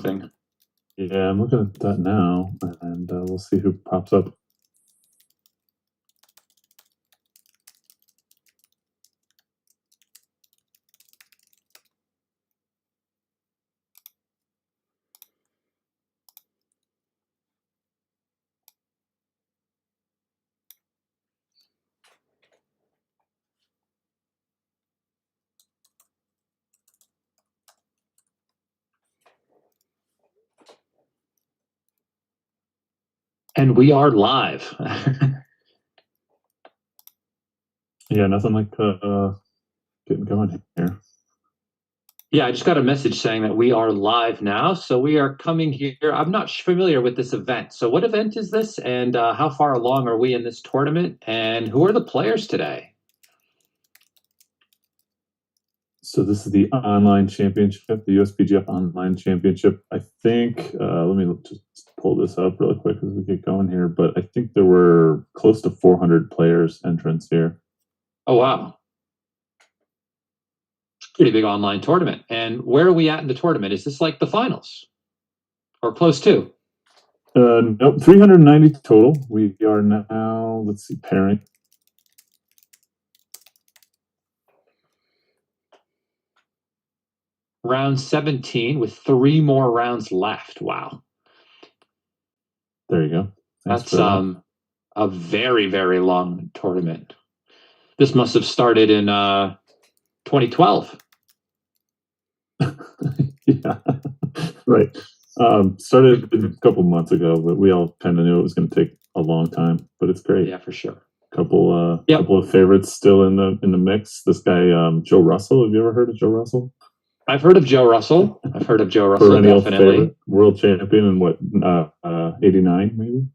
something. Yeah, I'm looking at that now, and we'll see who pops up. And we are live. Yeah, nothing like getting going here. Yeah, I just got a message saying that we are live now. So we are coming here. I'm not familiar with this event. So what event is this? And how far along are we in this tournament? And who are the players today? So this is the online championship, the USBGF Online Championship. I think, let me just pull this up really quick as we get going here, but I think there were close to 400 players entrants here. Oh, wow. Pretty big online tournament. And where are we at in the tournament? Is this like the finals or close to? Nope, 390 total. We are now, let's see, pairing. Round 17 with 3 more rounds left. Wow. There you go. Thanks. That's a very, very long tournament. This must have started in 2012. Yeah, right. Started a couple months ago, but we all kind of knew it was going to take a long time. But it's great. Yeah, for sure. Couple of favorites still in the mix. This guy, Joe Russell. Have you ever heard of Joe Russell? I've heard of Joe Russell. Perennial definitely. Favorite, world champion in what, 89 maybe?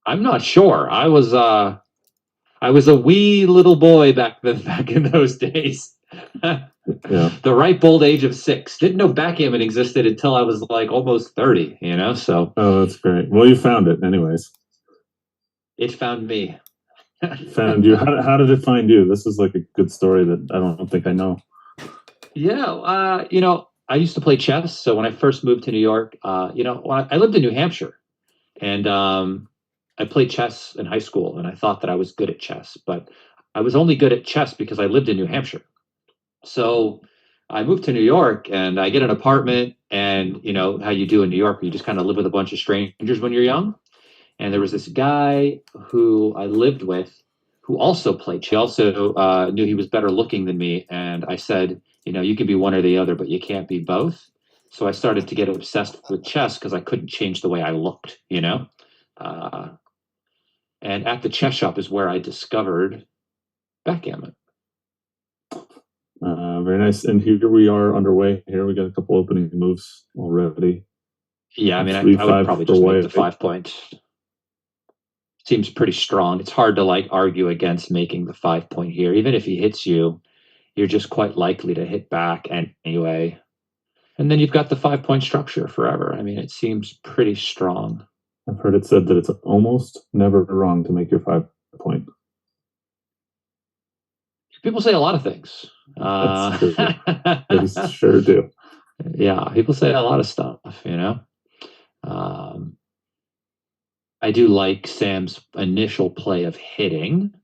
I'm not sure. I was a wee little boy back in those days. Yeah. The ripe old age of 6. Didn't know backgammon existed until I was like almost 30, so. Oh, that's great. Well, you found it anyways. It found me. Found you. How did it find you? This is like a good story that I don't think I know. Yeah, I used to play chess. So when I first moved to New York, I lived in New Hampshire, and I played chess in high school, and I thought that I was good at chess, but I was only good at chess because I lived in New Hampshire. So I moved to New York, and I get an apartment, and how you do in New York, you just kind of live with a bunch of strangers when you're young. And there was this guy who I lived with who also played chess. He also knew he was better looking than me, and I said, you can be one or the other, but you can't be both. So I started to get obsessed with chess because I couldn't change the way I looked, And at the chess shop is where I discovered backgammon. Very nice. And here we are underway. Here we got a couple opening moves already. Yeah, I mean, I would probably just make the 5 point. Seems pretty strong. It's hard to argue against making the 5 point here. Even if he hits you, you're just quite likely to hit back anyway. And then you've got the 5 point structure forever. I mean, it seems pretty strong. I've heard it said that it's almost never wrong to make your 5 point. People say a lot of things. That's true. They sure do. Yeah, people say a lot of stuff, I do like Sam's initial play of hitting.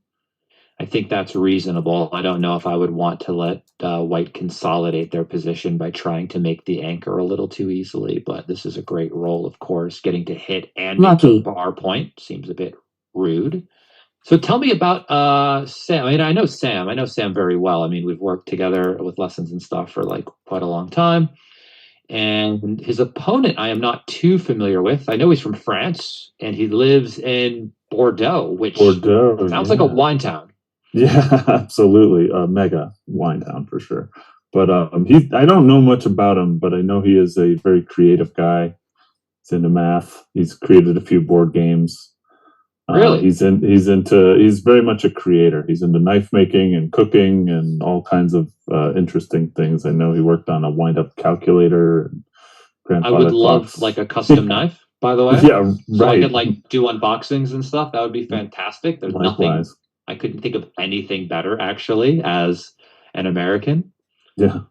I think that's reasonable. I don't know if I would want to let White consolidate their position by trying to make the anchor a little too easily, but this is a great roll, of course. Getting to hit and make a bar point seems a bit rude. So tell me about Sam. I mean, I know Sam very well. I mean, we've worked together with lessons and stuff for quite a long time. And his opponent, I am not too familiar with. I know he's from France, and he lives in Bordeaux, which sounds like a wine town. Yeah, absolutely. A mega wine town for sure. But I don't know much about him, but I know he is a very creative guy. He's into math. He's created a few board games. Really? He's very much a creator. He's into knife making and cooking and all kinds of interesting things. I know he worked on a wind-up calculator. I would love a custom knife, by the way. Yeah, so right. I could do unboxings and stuff. That would be fantastic. There's nothing. I couldn't think of anything better, actually, as an American. Yeah.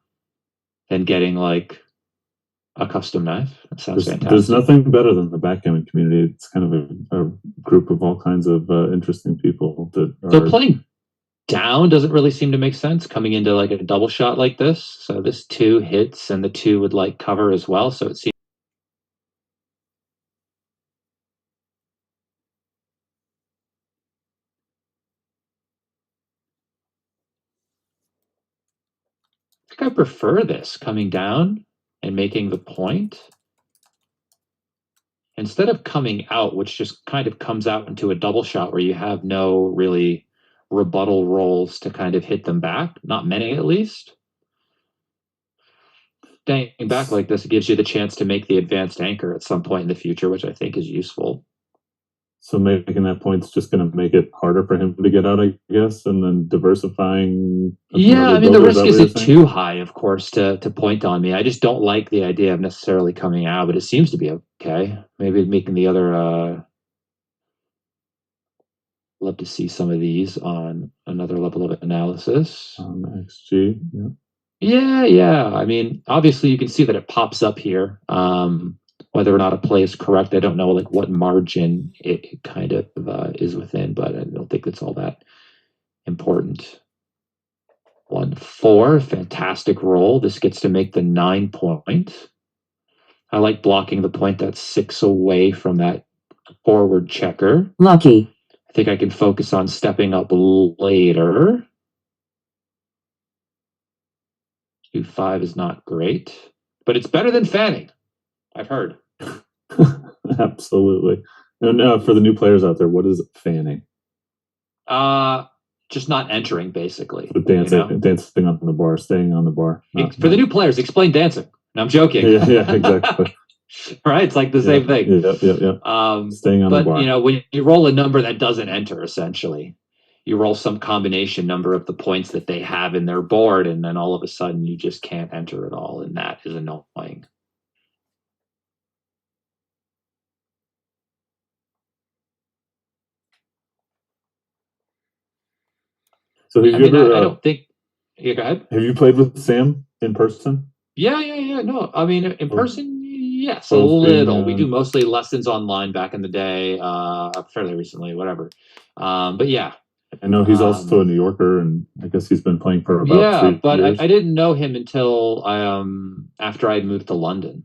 Than getting a a custom knife. That sounds fantastic. There's nothing better than the backgammon community. It's kind of a group of all kinds of interesting people that are... So playing down doesn't really seem to make sense coming into like a double shot like this. So this 2 hits and the 2 would like cover as well. So it seems... I think I prefer this coming down and making the point instead of coming out, which just kind of comes out into a double shot where you have no really rebuttal rolls to kind of hit them back. Not many, at least. Staying back like this gives you the chance to make the advanced anchor at some point in the future, which I think is useful. So making that point's just going to make it harder for him to get out, I guess, and then diversifying. Yeah, I mean, the risk isn't too high, of course, to point on me. I just don't like the idea of necessarily coming out, but it seems to be okay. Maybe making the other... love to see some of these on another level of analysis. On XG, yeah. Yeah. I mean, obviously you can see that it pops up here. Whether or not a play is correct, I don't know like what margin it kind of is within, but I don't think it's all that important. 1-4, fantastic roll. This gets to make the 9 point. I like blocking the point that's 6 away from that forward checker. Lucky. I think I can focus on stepping up later. 2-5 is not great, but it's better than fanning, I've heard. Absolutely. And for the new players out there, what is fanning? Just not entering, basically. But dancing on the bar, staying on the bar. For the new players, explain dancing. No, I'm joking. Yeah, exactly. Right, it's like the same thing. Yeah. Staying on the bar. But when you roll a number that doesn't enter, essentially, you roll some combination number of the points that they have in their board, and then all of a sudden you just can't enter at all, and that is annoying. So have you ever? I don't think. Yeah, go ahead. Have you played with Sam in person? Yeah. No, I mean in person, yes, a little. We do mostly lessons online back in the day, fairly recently, whatever. But yeah. I know he's also a New Yorker, and I guess he's been playing for about 3 but years. I didn't know him until after I'd moved to London.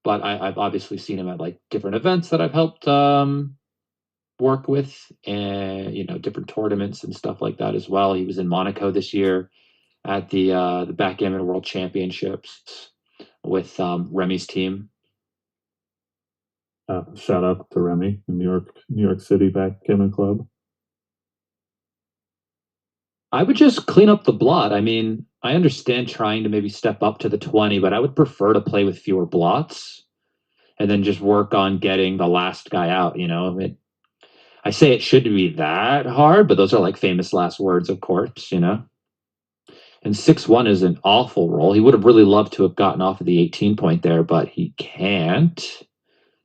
But I've obviously seen him at like different events that I've helped work with, and different tournaments and stuff like that as well. He was in Monaco this year at the Backgammon World Championships with Remy's team. Shout out to Remy, the New York City Backgammon Club. I would just clean up the blot. I mean, I understand trying to maybe step up to the 20, but I would prefer to play with fewer blots and then just work on getting the last guy out. I say it shouldn't be that hard, but those are like famous last words, of course, And 6-1 is an awful roll. He would have really loved to have gotten off of the 18 point there, but he can't.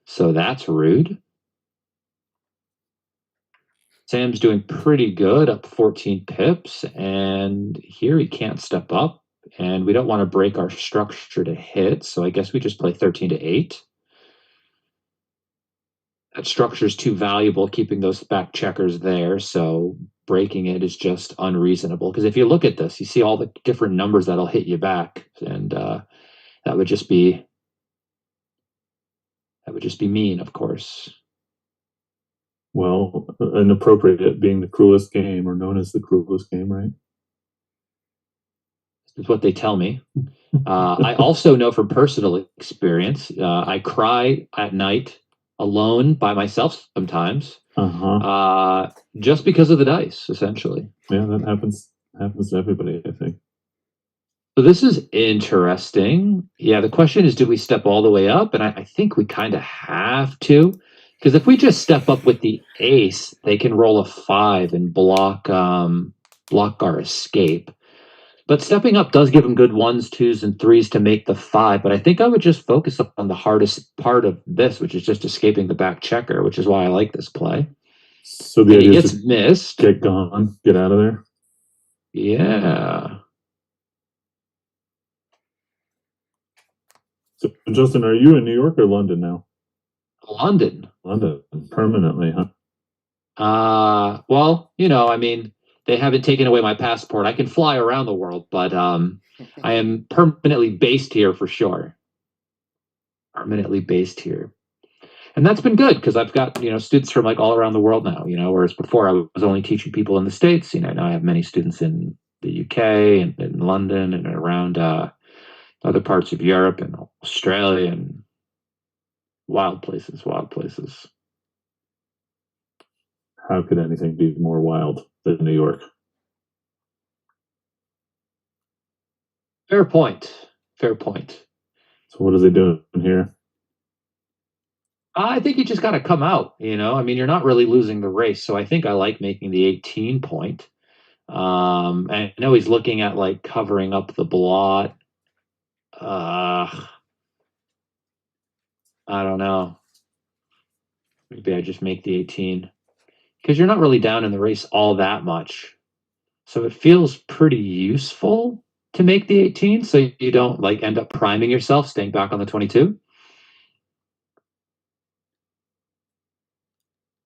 So that's rude. Sam's doing pretty good, up 14 pips, and here he can't step up, and we don't want to break our structure to hit, so I guess we just play 13 to 8. That structure is too valuable, keeping those back checkers there, so breaking it is just unreasonable. Because if you look at this, you see all the different numbers that'll hit you back, and that would just be mean, of course. Well, inappropriate being the cruelest game, or known as the cruelest game, right? Is what they tell me. I also know from personal experience, I cry at night alone by myself sometimes, just because of the dice, essentially. Yeah, that happens to everybody, I think. So this is interesting. Yeah, the question is, do we step all the way up? And I think we kind of have to. Because if we just step up with the ace, they can roll a 5 and block our escape. But stepping up does give them good 1s, 2s, and 3s to make the 5. But I think I would just focus on the hardest part of this, which is just escaping the back checker, which is why I like this play. So the idea gets missed. Get gone, get out of there. Yeah. So, Justin, are you in New York or London now? London. London, permanently, huh? Well, I mean, they haven't taken away my passport. I can fly around the world, but I am permanently based here for sure. Permanently based here. And that's been good because I've got, students from like all around the world now, whereas before I was only teaching people in the States. Now I have many students in the UK and in London and around other parts of Europe and Australia and wild places, wild places. How could anything be more wild than New York? Fair point. Fair point. So what is he doing here? I think you just got to come out, I mean, you're not really losing the race. So I think I like making the 18 point. And I know he's looking at like covering up the blot. I don't know. Maybe I just make the 18 because you're not really down in the race all that much. So it feels pretty useful to make the 18 so you don't like end up priming yourself, staying back on the 22.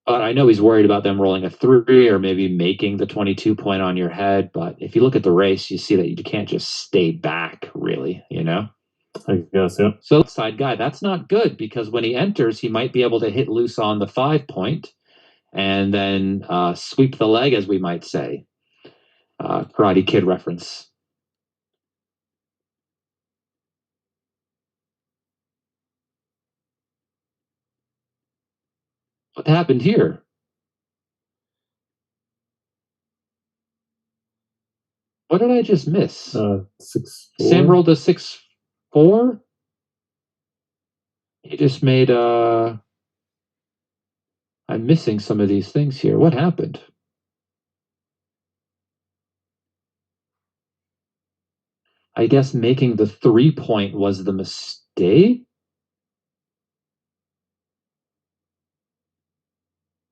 But I know he's worried about them rolling a 3 or maybe making the 22 point on your head. But if you look at the race, you see that you can't just stay back, really, I guess, yeah. So side guy, that's not good because when he enters, he might be able to hit loose on the 5 point and then sweep the leg, as we might say. Karate Kid reference. What happened here? What did I just miss? 6-4. Sam rolled a 6-4. He just made I'm missing some of these things here. What happened? I guess making the 3 point was the mistake.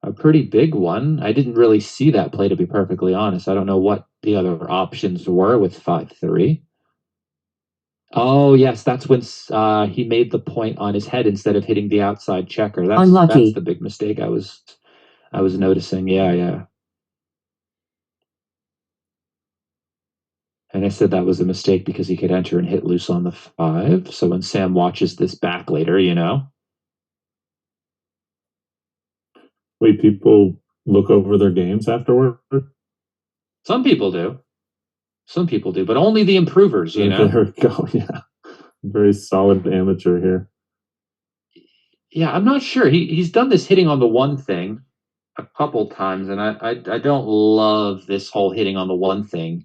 A pretty big one. I didn't really see that play, to be perfectly honest. I don't know what the other options were with 5-3. Oh, yes, that's when he made the point on his head instead of hitting the outside checker. That's the big mistake I was noticing. Yeah. And I said that was a mistake because he could enter and hit loose on the 5. So when Sam watches this back later, Wait, people look over their games afterward? Some people do. Some people do, but only the improvers, There we go, yeah. Very solid amateur here. Yeah, I'm not sure. He's done this hitting on the one thing a couple times, and I don't love this whole hitting on the one thing.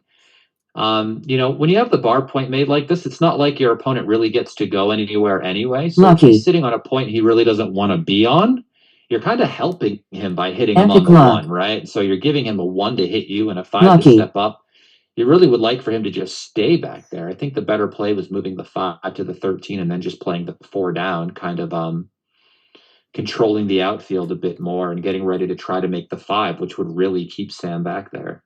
When you have the bar point made like this, it's not like your opponent really gets to go anywhere anyway. So if he's sitting on a point he really doesn't want to be on, you're kind of helping him by hitting him on the 1, right? So you're giving him a 1 to hit you and a 5 to step up. You really would like for him to just stay back there. I think the better play was moving the 5 to the 13 and then just playing the 4 down, kind of controlling the outfield a bit more and getting ready to try to make the 5, which would really keep Sam back there.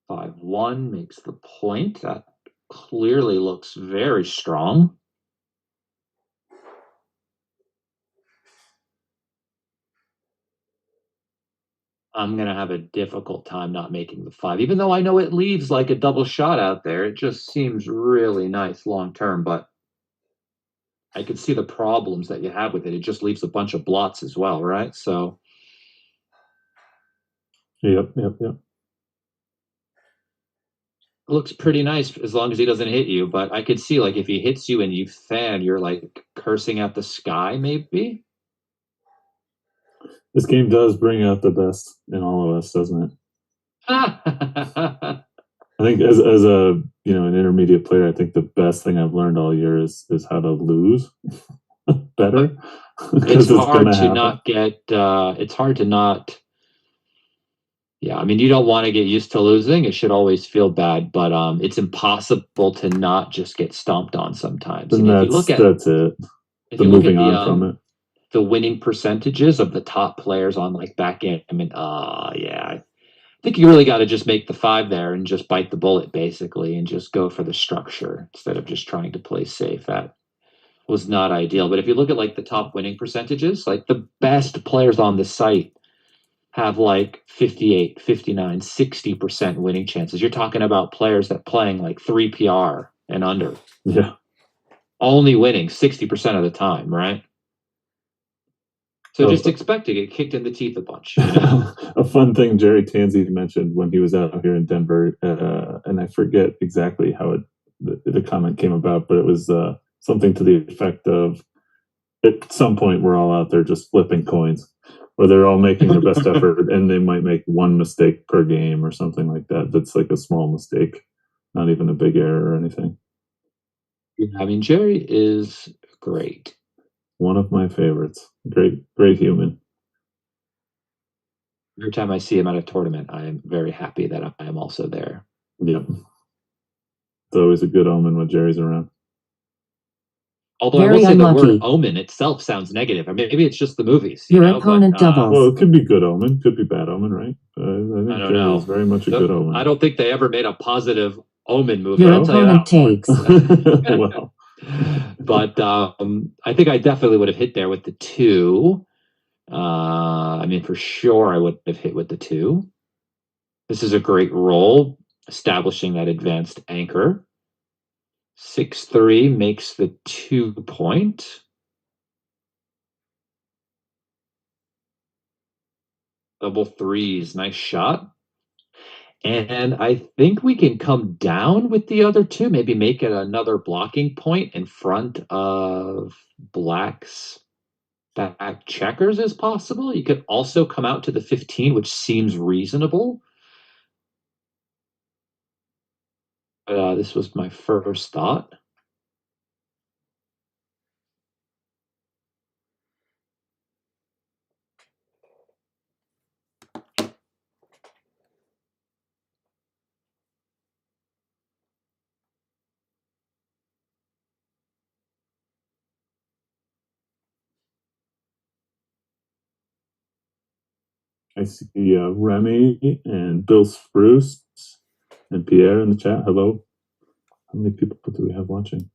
5-1 makes the point. That clearly looks very strong. I'm going to have a difficult time not making the 5, even though I know it leaves like a double shot out there. It just seems really nice long term, but I can see the problems that you have with it. It just leaves a bunch of blots as well, right? So. Yep. Looks pretty nice as long as he doesn't hit you, but I could see like if he hits you and you fan, you're like cursing at the sky, maybe. This game does bring out the best in all of us, doesn't it? I think as a an intermediate player, I think the best thing I've learned all year is how to lose better. It's hard to not get. It's hard to not. Yeah, I mean, you don't want to get used to losing. It should always feel bad, but it's impossible to not just get stomped on sometimes. And if you look at that's it. If you look at from it. The winning percentages of the top players on like backgammon, think you really got to just make the 5 there and just bite the bullet, basically, and just go for the structure instead of just trying to play safe. That was not ideal. But if you look at like the top winning percentages, like the best players on the site have like 58, 59, 60% winning chances. You're talking about players that playing like 3 PR and under. Yeah. Only winning 60% of the time, right? So just expect to get kicked in the teeth a bunch. You know? A fun thing Jerry Tanzi mentioned when he was out here in Denver, and I forget exactly how the comment came about, but it was something to the effect of, at some point we're all out there just flipping coins, where they're all making their best effort, and they might make one mistake per game or something like that. That's like a small mistake, not even a big error or anything. I mean, Jerry is great. One of my favorites. Great human. Every time I see him at a tournament, I am very happy that I am also there. Yep. It's always a good omen when Jerry's around. Although I will say the word omen itself sounds negative. Or maybe it's just the movies. Your opponent doubles. Well, it could be good omen, could be bad omen, right? I think Jerry is very much a good omen. I don't think they ever made a positive omen movie. Your opponent takes. Well. But I think I definitely would have hit there with the 2. I mean, for sure, I would have hit with the 2. This is a great roll, establishing that advanced anchor. 6-3 makes the 2 point. Double threes, nice shot. And I think we can come down with the other 2, maybe make it another blocking point in front of Black's back checkers as possible. You could also come out to the 15, which seems reasonable. This was my first thought. I see Remy and Bill Spruce and Pierre in the chat. Hello. How many people do we have watching?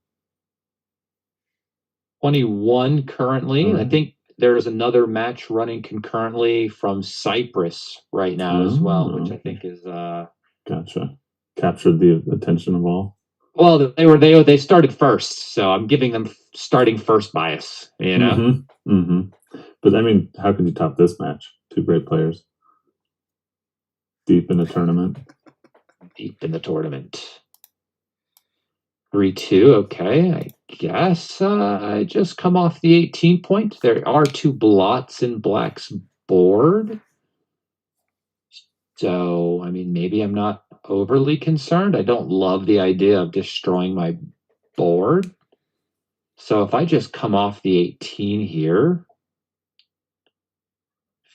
21 currently. Right. I think there's another match running concurrently from Cyprus right now as well, which I think is gotcha. Captured the attention of all. Well, they started first, so I'm giving them starting first bias, you know. Mm-hmm. Mm-hmm. But I mean, how could you top this match? 2 great players, deep in the tournament. Deep in the tournament. 3-2. Okay, I guess I just come off the 18 point. There are 2 blots in Black's board. So, I mean, maybe I'm not overly concerned. I don't love the idea of destroying my board. So if I just come off the 18 here,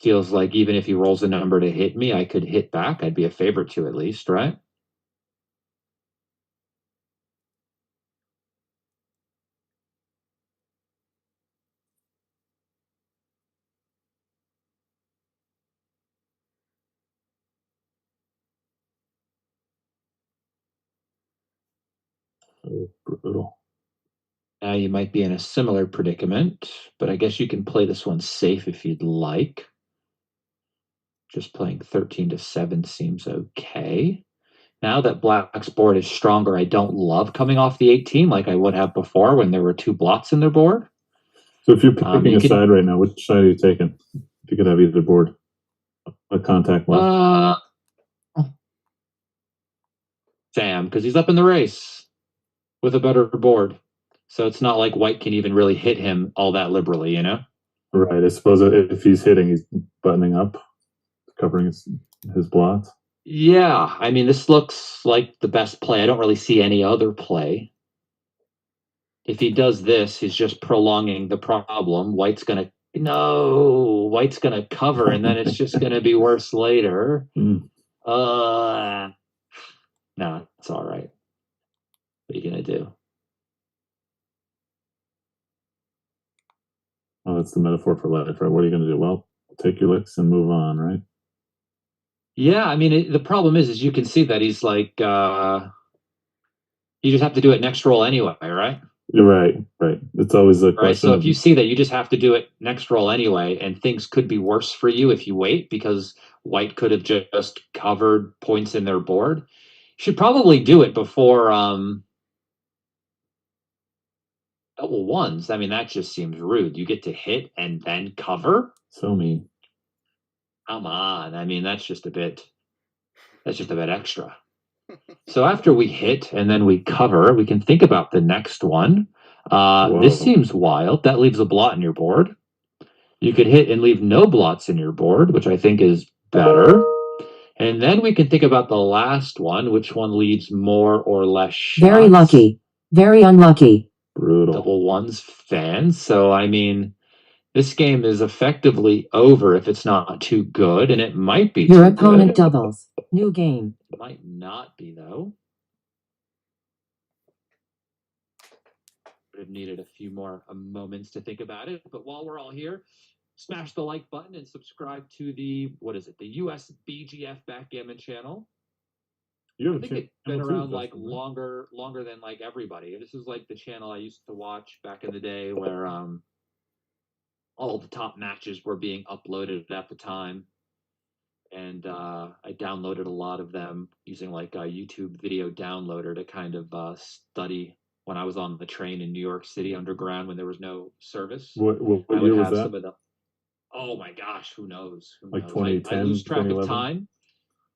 feels like even if he rolls a number to hit me, I could hit back. I'd be a favorite to at least, right? Oh, brutal. Now you might be in a similar predicament, but I guess you can play this one safe if you'd like. Just playing 13-7 seems okay. Now that Black's board is stronger, I don't love coming off the 18 like I would have before when there were 2 blots in their board. So if you're picking a side right now, which side are you taking? If you could have either board, a contact left. Sam, because he's up in the race with a better board. So it's not like White can even really hit him all that liberally, you know? Right. I suppose if he's hitting, he's buttoning up, covering his blots. Yeah. I mean, this looks like the best play. I don't really see any other play. If he does this, he's just prolonging the problem. White's going to cover, and then it's just going to be worse later. Nah, it's all right. What are you going to do? Oh, that's the metaphor for life, right? What are you going to do? Well, take your licks and move on, right? Yeah, I mean, the problem is you can see that he's like, you just have to do it next roll anyway, right? You're right, right. It's always a Right. question So of if you see that you just have to do it next roll anyway, and things could be worse for you if you wait because white could have just covered points in their board. You should probably do it before double ones. I mean, that just seems rude. You get to hit and then cover. so mean. Come on. I mean, that's just a bit extra. So after we hit and then we cover, we can think about the next one. This Whoa. seems wild. That leaves a blot in your board. You could hit and leave no blots in your board, which I think is better. And then we can think about the last one, which one leaves more or less shots. Very lucky. Very unlucky. Brutal. Double ones fans. So, I mean, this game is effectively over if it's not too good, and it might be Your too opponent good. doubles. New game. Might not be, though. Would have needed a few more moments to think about it. But while we're all here, smash the like button and subscribe to the, what is it, the USBGF Backgammon channel. I think it's been around like longer than like everybody. This is like the channel I used to watch back in the day where all the top matches were being uploaded at the time. And I downloaded a lot of them using like a YouTube video downloader to kind of study when I was on the train in New York City underground when there was no service. What I would year have was that? some of the. Oh my gosh, who knows? Who Like knows? 2010, I lose track of 2011? time.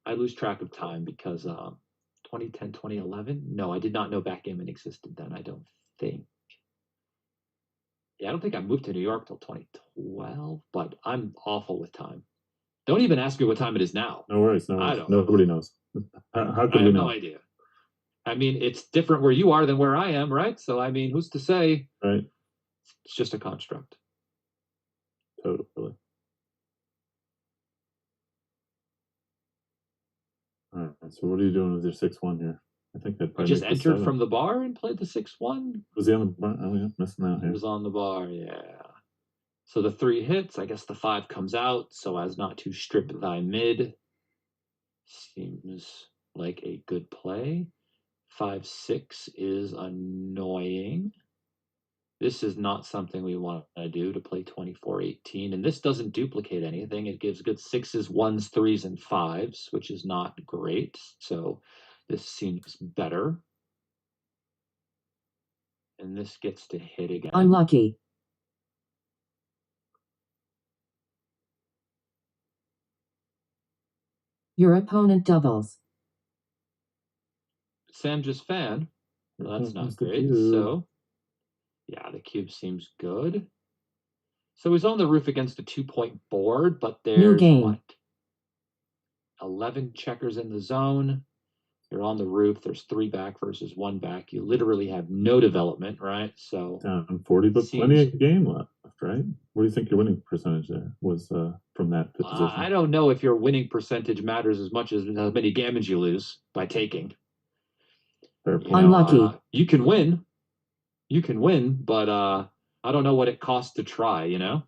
I lose track of time because 2010, 2011? No, I did not know backgammon existed then, I don't think. Yeah, I don't think I moved to New York till 2012, but I'm awful with time. Don't even ask me what time it is now. No worries, no I worries. don't Nobody knows. How could I we have know? no idea. I mean, it's different where you are than where I am, right? So, I mean, who's to say? Right, It's just a construct. totally. All right, so what are you doing with your 6-1 here? I think that I just entered from the bar and played the 6-1. Was he on the bar? Oh, yeah, missing out He here. was on the bar, yeah. So the 3 hits, I guess the 5 comes out, so as not to strip thy mid. Seems like a good play. 5-6 is annoying. This is not something we want to do to play 24-18, and this doesn't duplicate anything. It gives good 6s, 1s, 3s, and 5s, which is not great. So this seems better. And this gets to hit again. Unlucky. Your opponent doubles. Sam just fan. Well, that's not great. Cube. So, yeah, the cube seems good. So he's on the roof against a 2-point board, but there's what? 11 checkers in the zone. You're on the roof. There's 3 back versus 1 back. You literally have no development, right? So down 40, but plenty of game left, right? What do you think your winning percentage there was from that position? I don't know if your winning percentage matters as much as how many gammons you lose by taking. Unlucky. You can win. You can win, but I don't know what it costs to try, you know?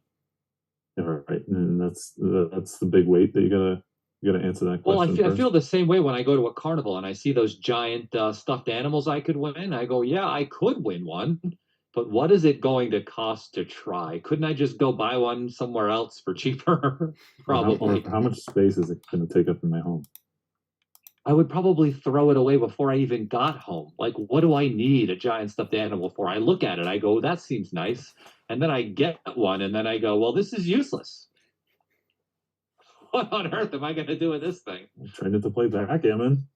Yeah, right. And that's the big weight that you gotta answer that question. Well, I feel the same way when I go to a carnival and I see those giant stuffed animals I could win. I go, yeah, I could win one, but what is it going to cost to try? Couldn't I just go buy one somewhere else for cheaper? Probably. How much space is it going to take up in my home? I would probably throw it away before I even got home. Like, what do I need a giant stuffed animal for? I look at it, I go, that seems nice. And then I get one, and then I go, well, this is useless. What on earth am I going to do with this thing? I'm trying to play backgammon.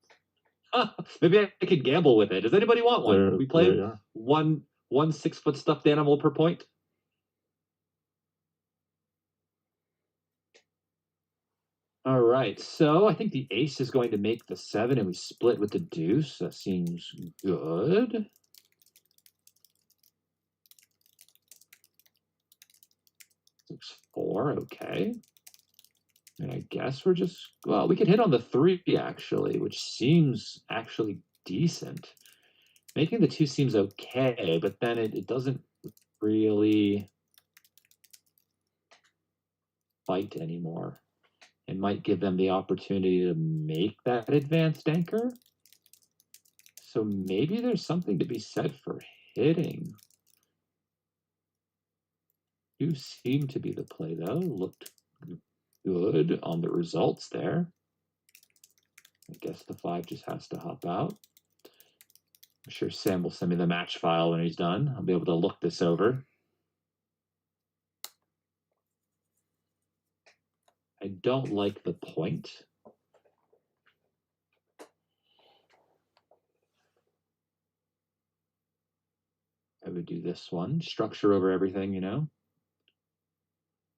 Maybe I could gamble with it. Does anybody want one? We play one 6-foot stuffed animal per point. All right, so I think the ace is going to make the 7, and we split with the deuce. That seems good. Six, 4, okay. And I guess we're just, well, we could hit on the 3, actually, which seems actually decent. Making the 2 seems okay, but then it doesn't really bite anymore. and might give them the opportunity to make that advanced anchor. So maybe there's something to be said for hitting. You seem to be the play, though. Looked good on the results there. I guess the 5 just has to hop out. I'm sure Sam will send me the match file when he's done. I'll be able to look this over. I don't like the point. I would do this one. Structure over everything, you know?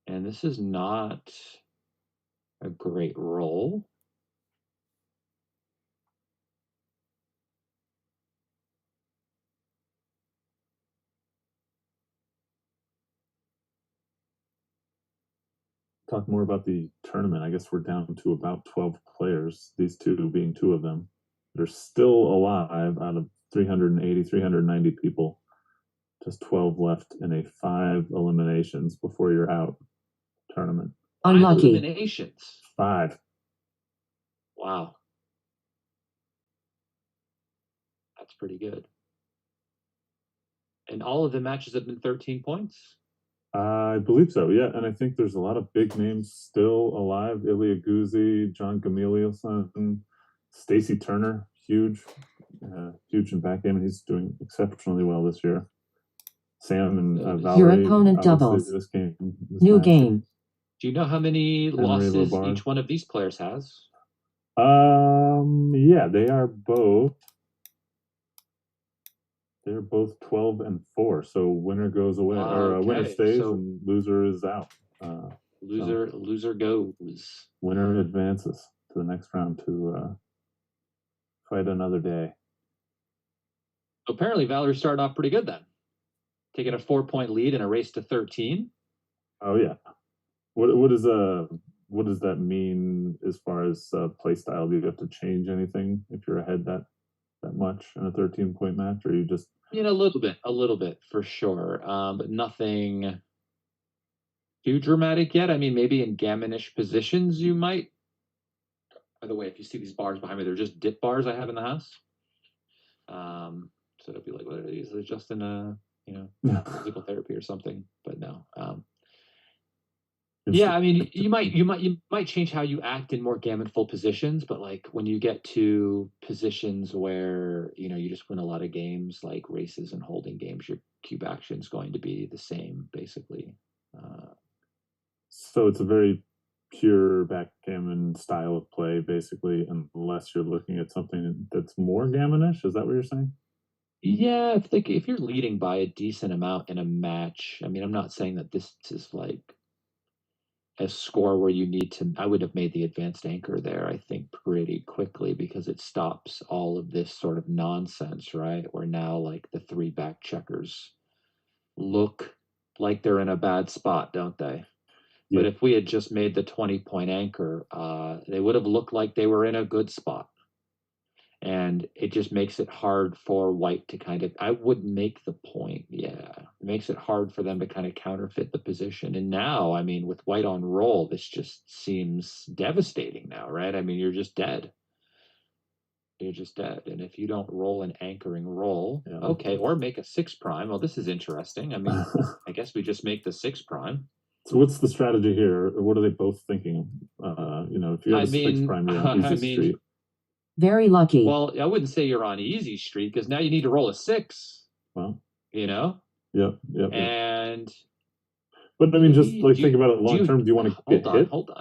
And this is not a great roll. Talk more about the tournament. I guess we're down to about 12 players, these two being 2 of them. They're still alive out of 380, 390 people. Just 12 left in a 5 eliminations before you're out tournament. 5 Unlucky. eliminations. 5. Wow. That's pretty good. And all of the matches have been 13 points? I believe so, yeah. And I think there's a lot of big names still alive. Ilya Guzzi, John Gamilielson, Stacy Turner, huge in backgammon. He's doing exceptionally well this year. Sam and Valery. Your opponent doubles. This New match. game. Do you know how many losses each one of these players has? Yeah, they are both. They're both 12 and 4. So winner goes away, or winner stays, and loser is out. Loser goes. Winner advances to the next round to fight another day. Apparently, Valery started off pretty good then, taking a 4-point lead in a race to 13. Oh yeah. What does that mean as far as play style? Do you have to change anything if you're ahead that much in a 13-point match, or you just a little bit for sure, but nothing too dramatic yet. I mean, maybe in gammonish positions you might. By the way, if you see these bars behind me, they're just dip bars I have in the house. So it'll be like, what are these? They're just in a physical therapy or something. But no. Yeah, I mean, you might change how you act in more gammonful positions, but like when you get to positions where you just win a lot of games, like races and holding games, your cube action is going to be the same, basically. So it's a very pure backgammon style of play, basically, unless you're looking at something that's more gammonish. Is that what you're saying? Yeah, if you're leading by a decent amount in a match, I mean, I'm not saying that this is like a score where you need to. I would have made the advanced anchor there, I think, pretty quickly, because it stops all of this sort of nonsense, right? Where now like the 3 back checkers look like they're in a bad spot, don't they? Yeah. But if we had just made the 20-point anchor, they would have looked like they were in a good spot. And it just makes it hard for white to kind of, I would make the point, yeah. It makes it hard for them to kind of counterfeit the position. And now, I mean, with white on roll, this just seems devastating now, right? I mean, you're just dead. You're just dead. And if you don't roll an anchoring roll, okay, or make a 6 prime. Well, this is interesting. I mean, I guess we just make the 6 prime. So what's the strategy here? Or what are they both thinking? If you have a 6 prime, you're on easy street. Very lucky. Well, I wouldn't say you're on easy street, because now you need to roll a 6. Well, Yep. And but I mean, just think about it long term. Do you want to get hit? Hold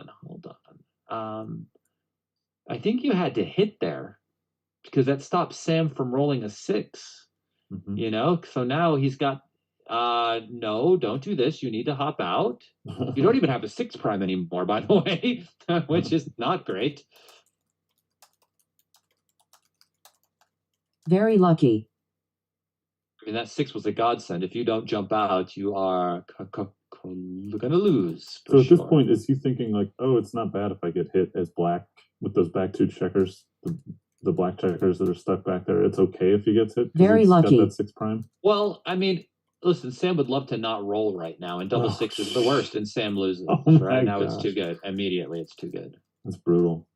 on. I think you had to hit there, because that stops Sam from rolling a 6. Mm-hmm. So now he's got. No, don't do this. You need to hop out. You don't even have a 6 prime anymore, by the way, which is not great. Very lucky. I mean, that 6 was a godsend. If you don't jump out, you are going to lose. So at this point, is he thinking like, oh, it's not bad if I get hit as black with those back 2 checkers, the black checkers that are stuck back there? It's okay if he gets hit. Very lucky. Got that 6 prime. Well, I mean, listen, Sam would love to not roll right now, and double six is the worst, and Sam loses. Oh right my now, it's gosh. too good. Immediately, it's too good. That's brutal.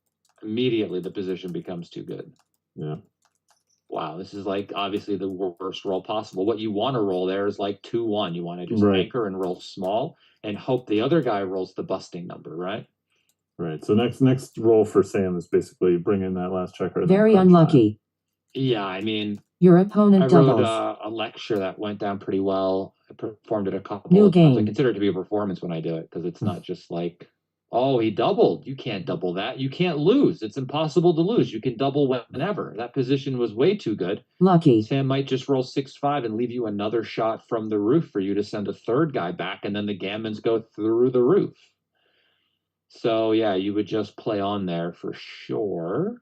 Immediately, the position becomes too good. Yeah. Wow, this is like obviously the worst roll possible. What you want to roll there is like 2-1. You want to just Right. anchor and roll small and hope the other guy rolls the busting number, right? Right. So next roll for Sam is basically bring in that last checker. Very unlucky. Yeah, I mean, Your opponent I wrote doubles. a lecture that went down pretty well. I performed it a couple New of times. I game. consider it to be a performance when I do it because it's not just like, oh, he doubled. You can't double that. You can't lose. It's impossible to lose. You can double whenever. That position was way too good. Lucky. Sam might just roll 6-5 and leave you another shot from the roof for you to send a third guy back, and then the gammons go through the roof. So yeah, you would just play on there for sure.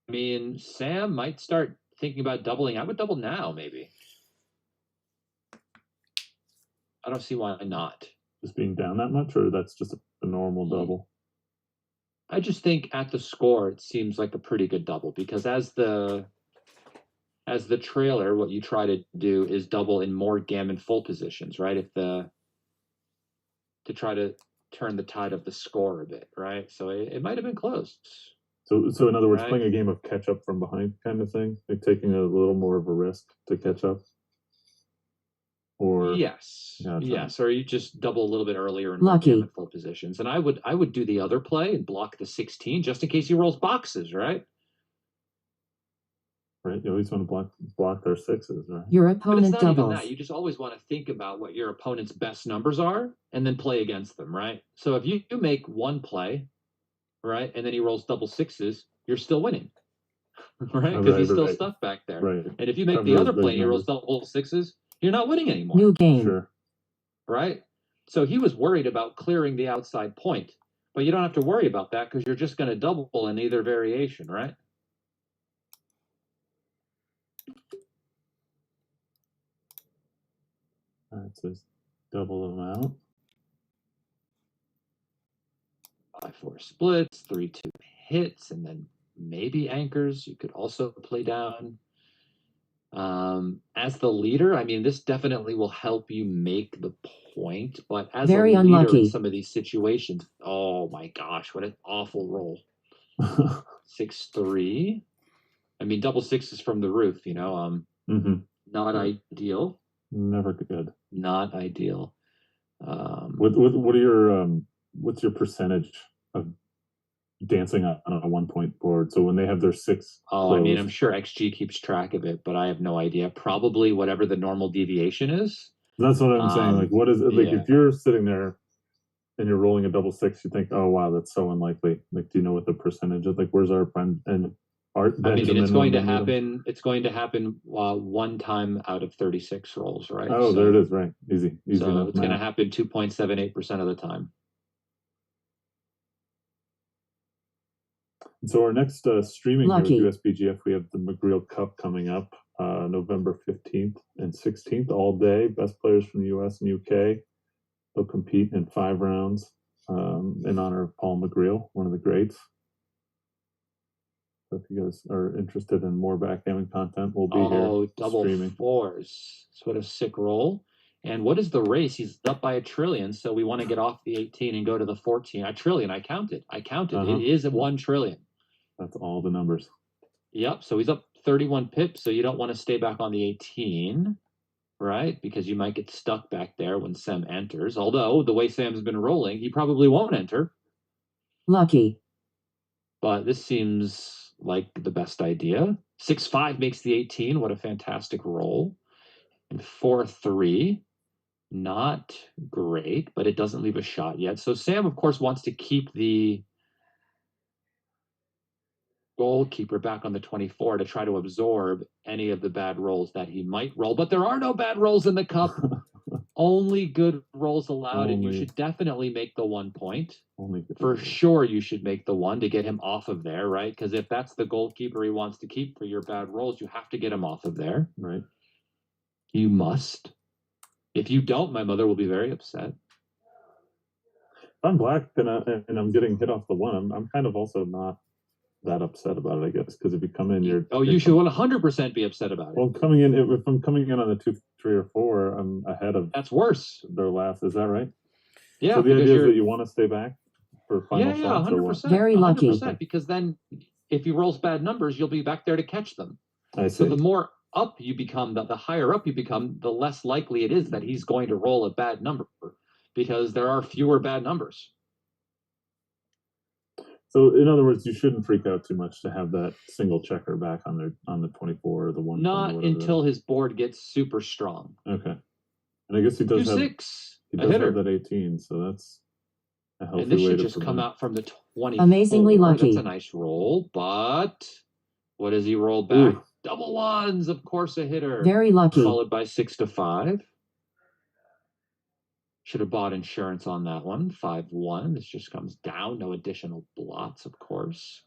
I mean, Sam might start thinking about doubling. I would double now, maybe. I don't see why not. Just being down that much, or that's just a normal double? I just think at the score, it seems like a pretty good double because as the trailer, what you try to do is double in more gammon full positions, right? To try to turn the tide of the score a bit, right? So it might have been close. So in other words, right? playing a game of catch up from behind kind of thing, like taking a little more of a risk to catch up. Or yes, or you just double a little bit earlier in more Lucky. gammon full positions. And I would do the other play and block the 16 just in case he rolls boxes, right? Right, you always want to block their sixes, right? Your But it's opponent not even doubles. that. You just always want to think about what your opponent's best numbers are and then play against them, right? So if you make one play, right, and then he rolls double sixes, you're still winning, right? Because he's still stuck back there. Right. And if you make the other play and he rolls double sixes, you're not winning anymore. New game. Sure. Right? So he was worried about clearing the outside point. But you don't have to worry about that because you're just going to double in either variation, right? All right, so it's double amount. 5-4 splits, 3-2 hits, and then maybe anchors. You could also play down. As the leader, I mean, this definitely will help you make the point, but as Very a leader unlucky. in some of these situations, oh my gosh, what an awful roll. 6-3. I mean, double sixes from the roof, not ideal. Never good. Not ideal. What are your what's your percentage of dancing on a 1-point board? So when they have their six I mean, I'm sure XG keeps track of it, but I have no idea. Probably whatever the normal deviation is. That's what I'm saying. Like, what is it? Like, yeah. if you're sitting there and you're rolling a double six, you think, oh wow, that's so unlikely. Like, do you know what the percentage is? Like, where's our friend and Art? I mean, it's going to happen. It's going to happen one time out of 36 rolls, right? Oh, there it is. Right, easy. So enough it's going to happen 2.78% of the time. So our next streaming Lucky. here with USBGF, we have the McGreal Cup coming up November 15th and 16th, all day. Best players from the US and UK. They'll compete in 5 rounds in honor of Paul McGreal, one of the greats. So if you guys are interested in more backgammon content, we'll be here. Oh, double streaming. fours. What a sick roll. And what is the race? He's up by 1 trillion, so we want to get off the 18 and go to the 14. 1 trillion, I counted. It is 1 trillion. That's all the numbers. Yep, so he's up 31 pips, so you don't want to stay back on the 18, right? Because you might get stuck back there when Sam enters. Although, the way Sam's been rolling, he probably won't enter. Lucky. But this seems like the best idea. 6-5 makes the 18. What a fantastic roll. And 4-3, not great, but it doesn't leave a shot yet. So Sam, of course, wants to keep the goalkeeper back on the 24 to try to absorb any of the bad rolls that he might roll. But there are no bad rolls in the cup. Only good rolls allowed, and you should definitely make the 1 point. For sure, you should make the 1 to get him off of there, right? Because if that's the goalkeeper he wants to keep for your bad rolls, you have to get him off of there. Right. You must. If you don't, my mother will be very upset. If I'm black and I'm getting hit off the 1, I'm kind of also not that upset about it, I guess, because if you come in, you should 100% be upset about it. Well, coming in, if I'm coming in on the 2, 3, or 4, I'm ahead of. That's worse. Their last. Is that right? Yeah. So the idea is that you want to stay back for final shots, 100%. or what? Very lucky. 100%, because then if he rolls bad numbers, you'll be back there to catch them. I see. So the more up you become, the higher up you become, the less likely it is that he's going to roll a bad number, because there are fewer bad numbers. So in other words, you shouldn't freak out too much to have that single checker back on the 24 or the 1. Not until his board gets super strong. Okay. And I guess he does have 6. He does have that 18, so that's a healthy way to. And this should just come out from the 20. Amazingly lucky. That's a nice roll, but what does he roll back? Ooh. Double ones, of course, a hitter. Very lucky. Followed by 6 to 5. Should have bought insurance on that one. 5-1. This just comes down. No additional blots, of course.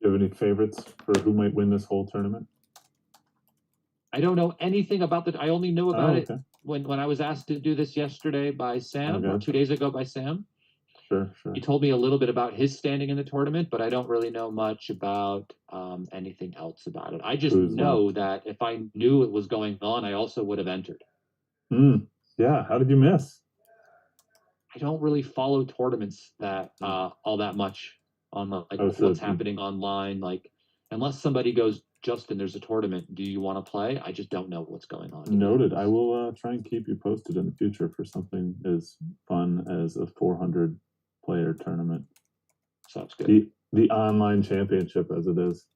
Do you have any favorites for who might win this whole tournament? I don't know anything about I only knew about it when I was asked to do this yesterday by Sam, or 2 days ago by Sam. Sure. He told me a little bit about his standing in the tournament, but I don't really know much about anything else about it. I just know that if I knew it was going on, I also would have entered. Yeah. How did you miss? I don't really follow tournaments that all that much on what's happening online. Like, unless somebody goes, Justin, there's a tournament. Do you want to play? I just don't know what's going on. Noted. I will try and keep you posted in the future for something as fun as a 400-player tournament. Sounds good. The online championship, as it is.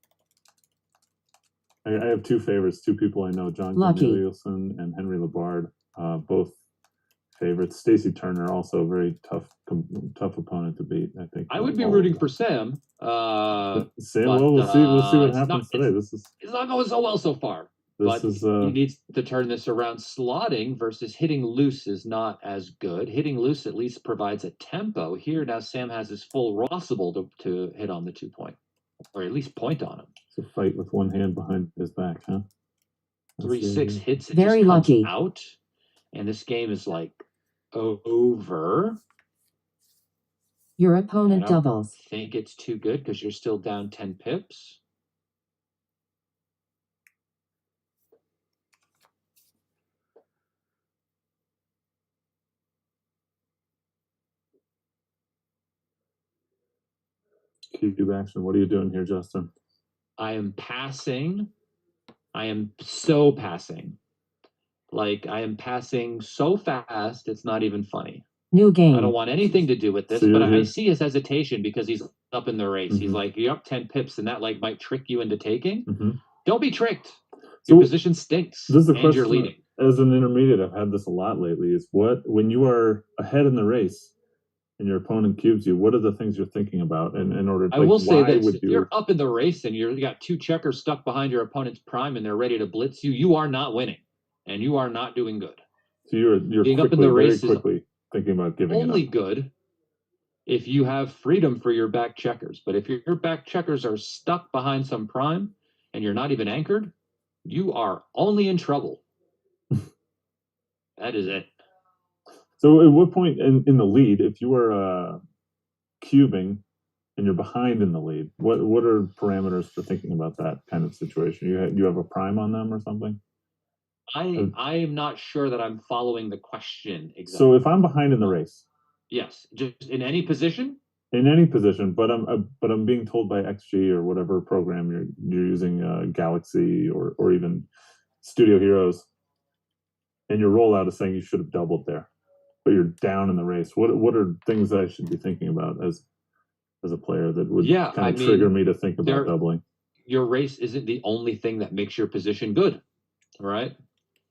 I have 2 favorites, 2 people I know, John Corneliuson and Henry Labard, both favorites. Stacy Turner, also a very tough opponent to beat. I think I would be rooting for Sam. Sam, well, we'll see what happens today. It's not going so well so far. He needs to turn this around. Slotting versus hitting loose is not as good. Hitting loose at least provides a tempo. Here now, Sam has his full possible to hit on the 2-point, or at least point on him. It's a fight with one hand behind his back, huh? 3-6 hits. It very just lucky. Comes out, and this game is like over. Your opponent doubles. I think it's too good because you're still down 10 pips. Cube action. What are you doing here, Justin? I am passing. I am so passing. Like, I am passing so fast, it's not even funny. New game. I don't want anything to do with this, but I see his hesitation because he's up in the race. He's like, you're up 10 pips, and that might trick you into taking. Don't be tricked. Your position stinks, this is a and question, you're leading. As an intermediate, I've had this a lot lately, is when you are ahead in the race and your opponent cubes you, what are the things you're thinking about in order to, I will say this, if you're up in the race and you got 2 checkers stuck behind your opponent's prime and they're ready to blitz you, you are not winning, and you are not doing good. So you're being quickly, up in the race very quickly thinking about giving only it up. Good if you have freedom for your back checkers. But if your back checkers are stuck behind some prime and you're not even anchored, you are only in trouble. That is it. So at what point in the lead, if you are cubing and you're behind in the lead, what are parameters for thinking about that kind of situation? You have a prime on them or something? I am not sure that I'm following the question exactly. So if I'm behind in the race, yes, just in any position. In any position, but I'm being told by XG or whatever program you're using, Galaxy or even Studio Heroes, and your rollout is saying you should have doubled there, but you're down in the race. What are things that I should be thinking about as a player that would kind of trigger me to think about doubling? Your race isn't the only thing that makes your position good, right?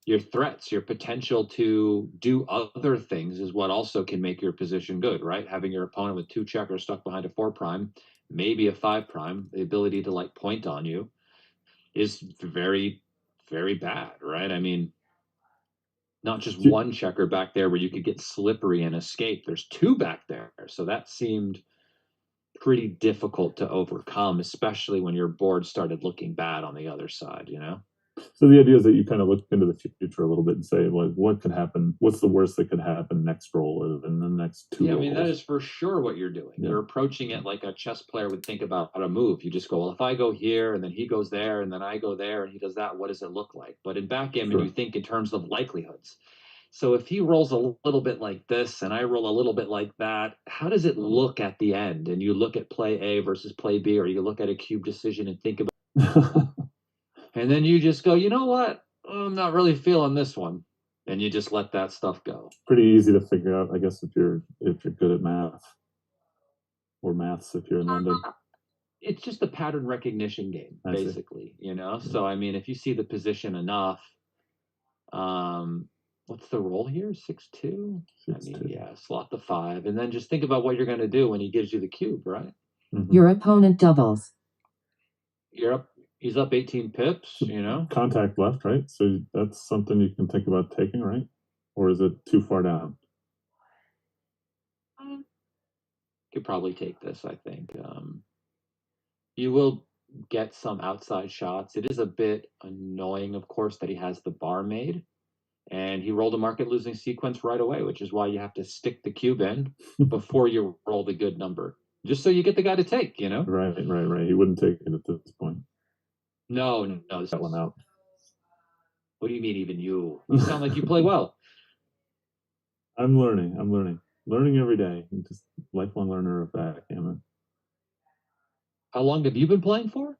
Your threats, your potential to do other things is what also can make your position good, right? Having your opponent with 2 checkers stuck behind a 4 prime, maybe a 5 prime, the ability to point on you is very, very bad, right? I mean, not just 1 checker back there where you could get slippery and escape. There's 2 back there. So that seemed pretty difficult to overcome, especially when your board started looking bad on the other side, you know? So the idea is that you kind of look into the future a little bit and say, like, what could happen? What's the worst that could happen next roll and the next two Yeah, I rolls? mean, that is for sure what you're doing. Yeah. You're approaching it like a chess player would think about a move. You just go, well, if I go here and then he goes there and then I go there and he does that, what does it look like? But in backgammon, Sure. you think in terms of likelihoods. So if he rolls a little bit like this and I roll a little bit like that, how does it look at the end? And you look at play A versus play B, or you look at a cube decision and think about and then you just go, you know what? I'm not really feeling this one. And you just let that stuff go. Pretty easy to figure out, I guess, if you're good at math or maths if you're in London. It's just a pattern recognition game, basically, you know? Yeah. So, I mean, if you see the position enough, what's the roll here? 6-2? I mean, yeah, slot the 5. And then just think about what you're going to do when he gives you the cube, right? Mm-hmm. Your opponent doubles. You're up. He's up 18 pips, you know? Contact left, right? So that's something you can think about taking, right? Or is it too far down? Could probably take this, I think. You will get some outside shots. It is a bit annoying, of course, that he has the bar made. And he rolled a market losing sequence right away, which is why you have to stick the cube in before you roll the good number. Just so you get the guy to take, you know? Right. He wouldn't take it at this point. No. That one out. What do you mean, even you? You sound like you play well. I'm learning. Learning every day. I'm just lifelong learner of backgammon. How long have you been playing for?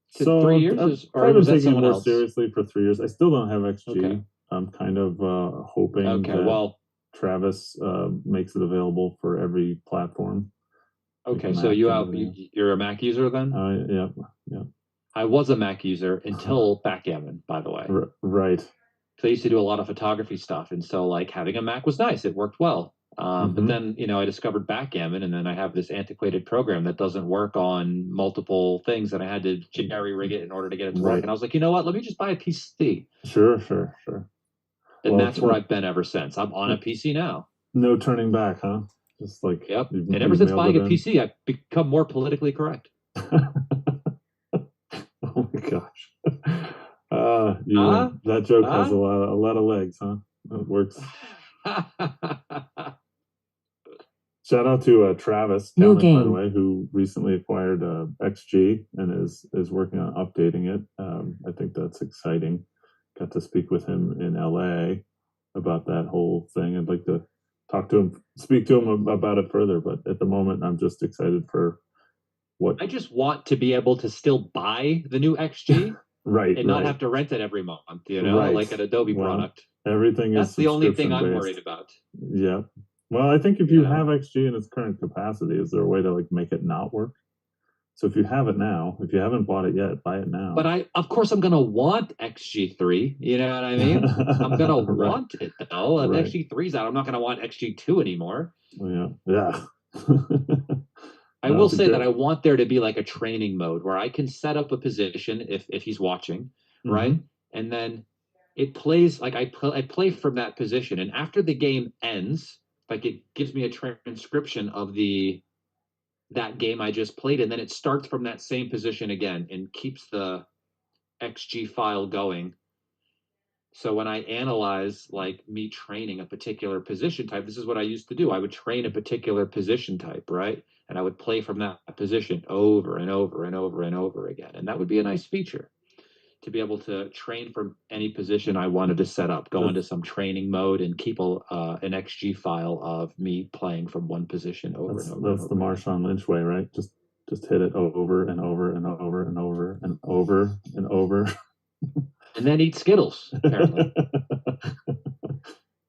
So 3 years? I've been taking it more seriously for 3 years. I still don't have XG. Okay. I'm kind of hoping that Travis makes it available for every platform. Okay, so you're a Mac user then? Yeah. I was a Mac user until backgammon, by the way. Right. So I used to do a lot of photography stuff, and so like having a Mac was nice. It worked well. But then, you know, I discovered backgammon, and then I have this antiquated program that doesn't work on multiple things, and I had to jerry rig it in order to get it to work. And I was like, you know what? Let me just buy a PC. Sure. And that's where I've been ever since. I'm on a PC now. No turning back, huh? Just like yep. And ever since buying a PC, I've become more politically correct. Oh my gosh. That joke has a lot of legs, huh? It works. Shout out to Travis Talman, by the way, who recently acquired XG and is working on updating it. I think that's exciting. Got to speak with him in LA about that whole thing. I'd like to speak to him about it further, but at the moment I'm just excited for what I just want to be able to still buy the new XG. Right. And not have to rent it every month, you know, like an Adobe product. Everything is That's the only thing I'm worried about. Yeah. Well, I think if you have XG in its current capacity, is there a way to like make it not work? So if you have it now, if you haven't bought it yet, buy it now. But of course, I'm going to want XG3. You know what I mean? I'm going to want it though. If XG3's out, I'm not going to want XG2 anymore. Yeah. I will say that I want there to be like a training mode where I can set up a position if he's watching, right? And then it plays like I play from that position, and after the game ends, like it gives me a transcription of that game I just played, and then it starts from that same position again and keeps the XG file going. So when I analyze like me training a particular position type, this is what I used to do. I would train a particular position type, right? And I would play from that position over and over and over and over again. And that would be a nice feature to be able to train from any position I wanted to set up, go into some training mode and keep an XG file of me playing from one position over and over. That's the Marshawn Lynch way, right? Just hit it over and over and over and over and over and over. And then eat Skittles, apparently.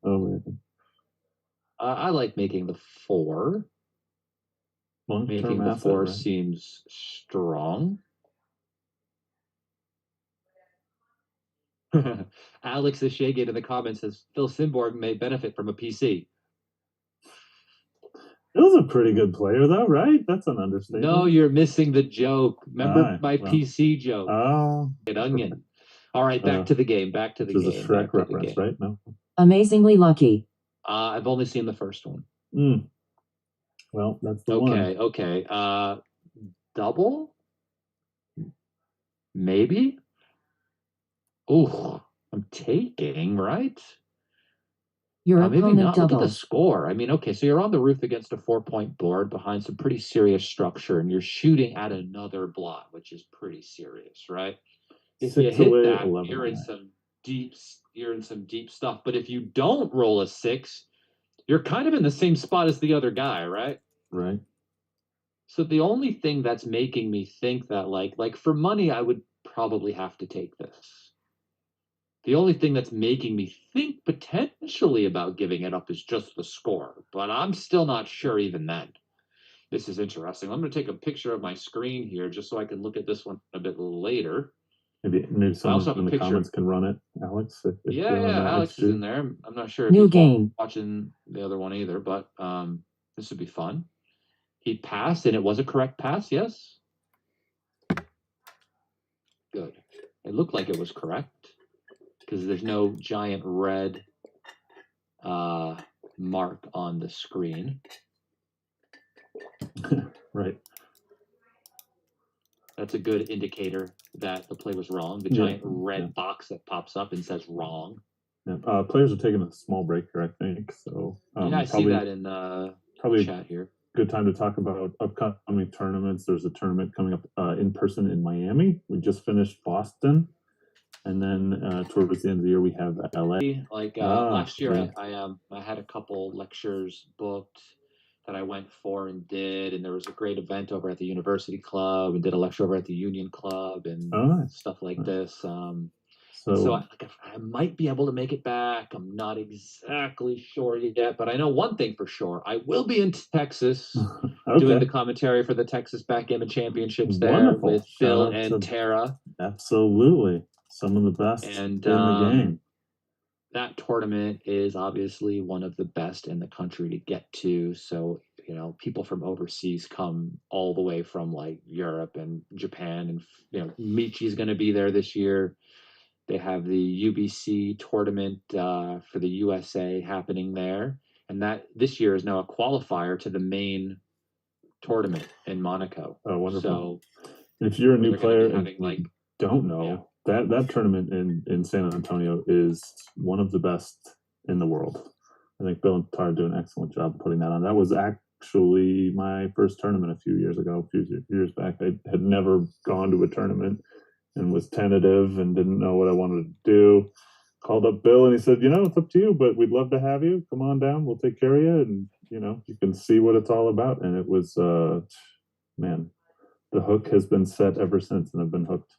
Oh, man. I like making the 4. Making the 4 seems strong. Alex Ashagate in the comments says Phil Simborg may benefit from a PC. Phil's a pretty good player, though, right? That's an understatement. No, you're missing the joke. Remember my PC joke? Oh. Onion. All right, back to the game. Back to the game. This is a Shrek reference, right? No. Amazingly lucky. I've only seen the first one. Well, that's the one. Okay. Double? Maybe? Oh, I'm taking, right? Your Maybe opponent not. Look at the doubles. score. I mean, okay, so you're on the roof against a 4-point board behind some pretty serious structure, and you're shooting at another block, which is pretty serious, right? If you 6 hit away, that, 11 you're in away. some deep stuff. But if you don't roll a 6, you're kind of in the same spot as the other guy, right? Right. So the only thing that's making me think that like for money, I would probably have to take this. The only thing that's making me think potentially about giving it up is just the score, but I'm still not sure even then. This is interesting. I'm going to take a picture of my screen here just so I can look at this one a bit later. Maybe I someone also have in a the picture. comments can run it, Alex, if Yeah, you're on yeah, that Alex next is in year. there. I'm not sure if New he's game. watching the other one either, but this would be fun. He passed, and it was a correct pass, yes? Good. It looked like it was correct because there's no giant red mark on the screen. Right. That's a good indicator that the play was wrong. The Yeah, giant red yeah. box that pops up and says wrong. Yeah. Players are taking a small break here, I think. So Yeah, I see probably that in the probably chat here. good time to talk about upcoming tournaments. There's a tournament coming up in person in Miami. We just finished Boston, and then towards the end of the year we have LA. Like Ah, last year, yeah. I had a couple lectures booked that I went for and did, and there was a great event over at the University Club, and did a lecture over at the Union Club, and Oh, nice. stuff like Nice. this. And so So I might be able to make it back. I'm not exactly sure yet, but I know one thing for sure: I will be in Texas doing the okay, commentary for the Texas Backgammon Championships there wonderful. with Shout Phil out and to Tara. absolutely some of the best And in the game. that tournament is obviously one of the best in the country to get to. So, people from overseas come all the way from like Europe and Japan. And, Michi's going to be there this year. They have the UBC tournament for the USA happening there. And that this year is now a qualifier to the main tournament in Monaco. Oh, wonderful. So if you're a new they're going to player be and having don't know, that tournament in San Antonio is one of the best in the world. I think Bill and Tara do an excellent job putting that on. That was actually my first tournament a few years ago, a few years back. I had never gone to a tournament and was tentative and didn't know what I wanted to do. Called up Bill and he said, it's up to you, but we'd love to have you. Come on down. We'll take care of you. And, you can see what it's all about. And it was, man, the hook has been set ever since, and I've been hooked.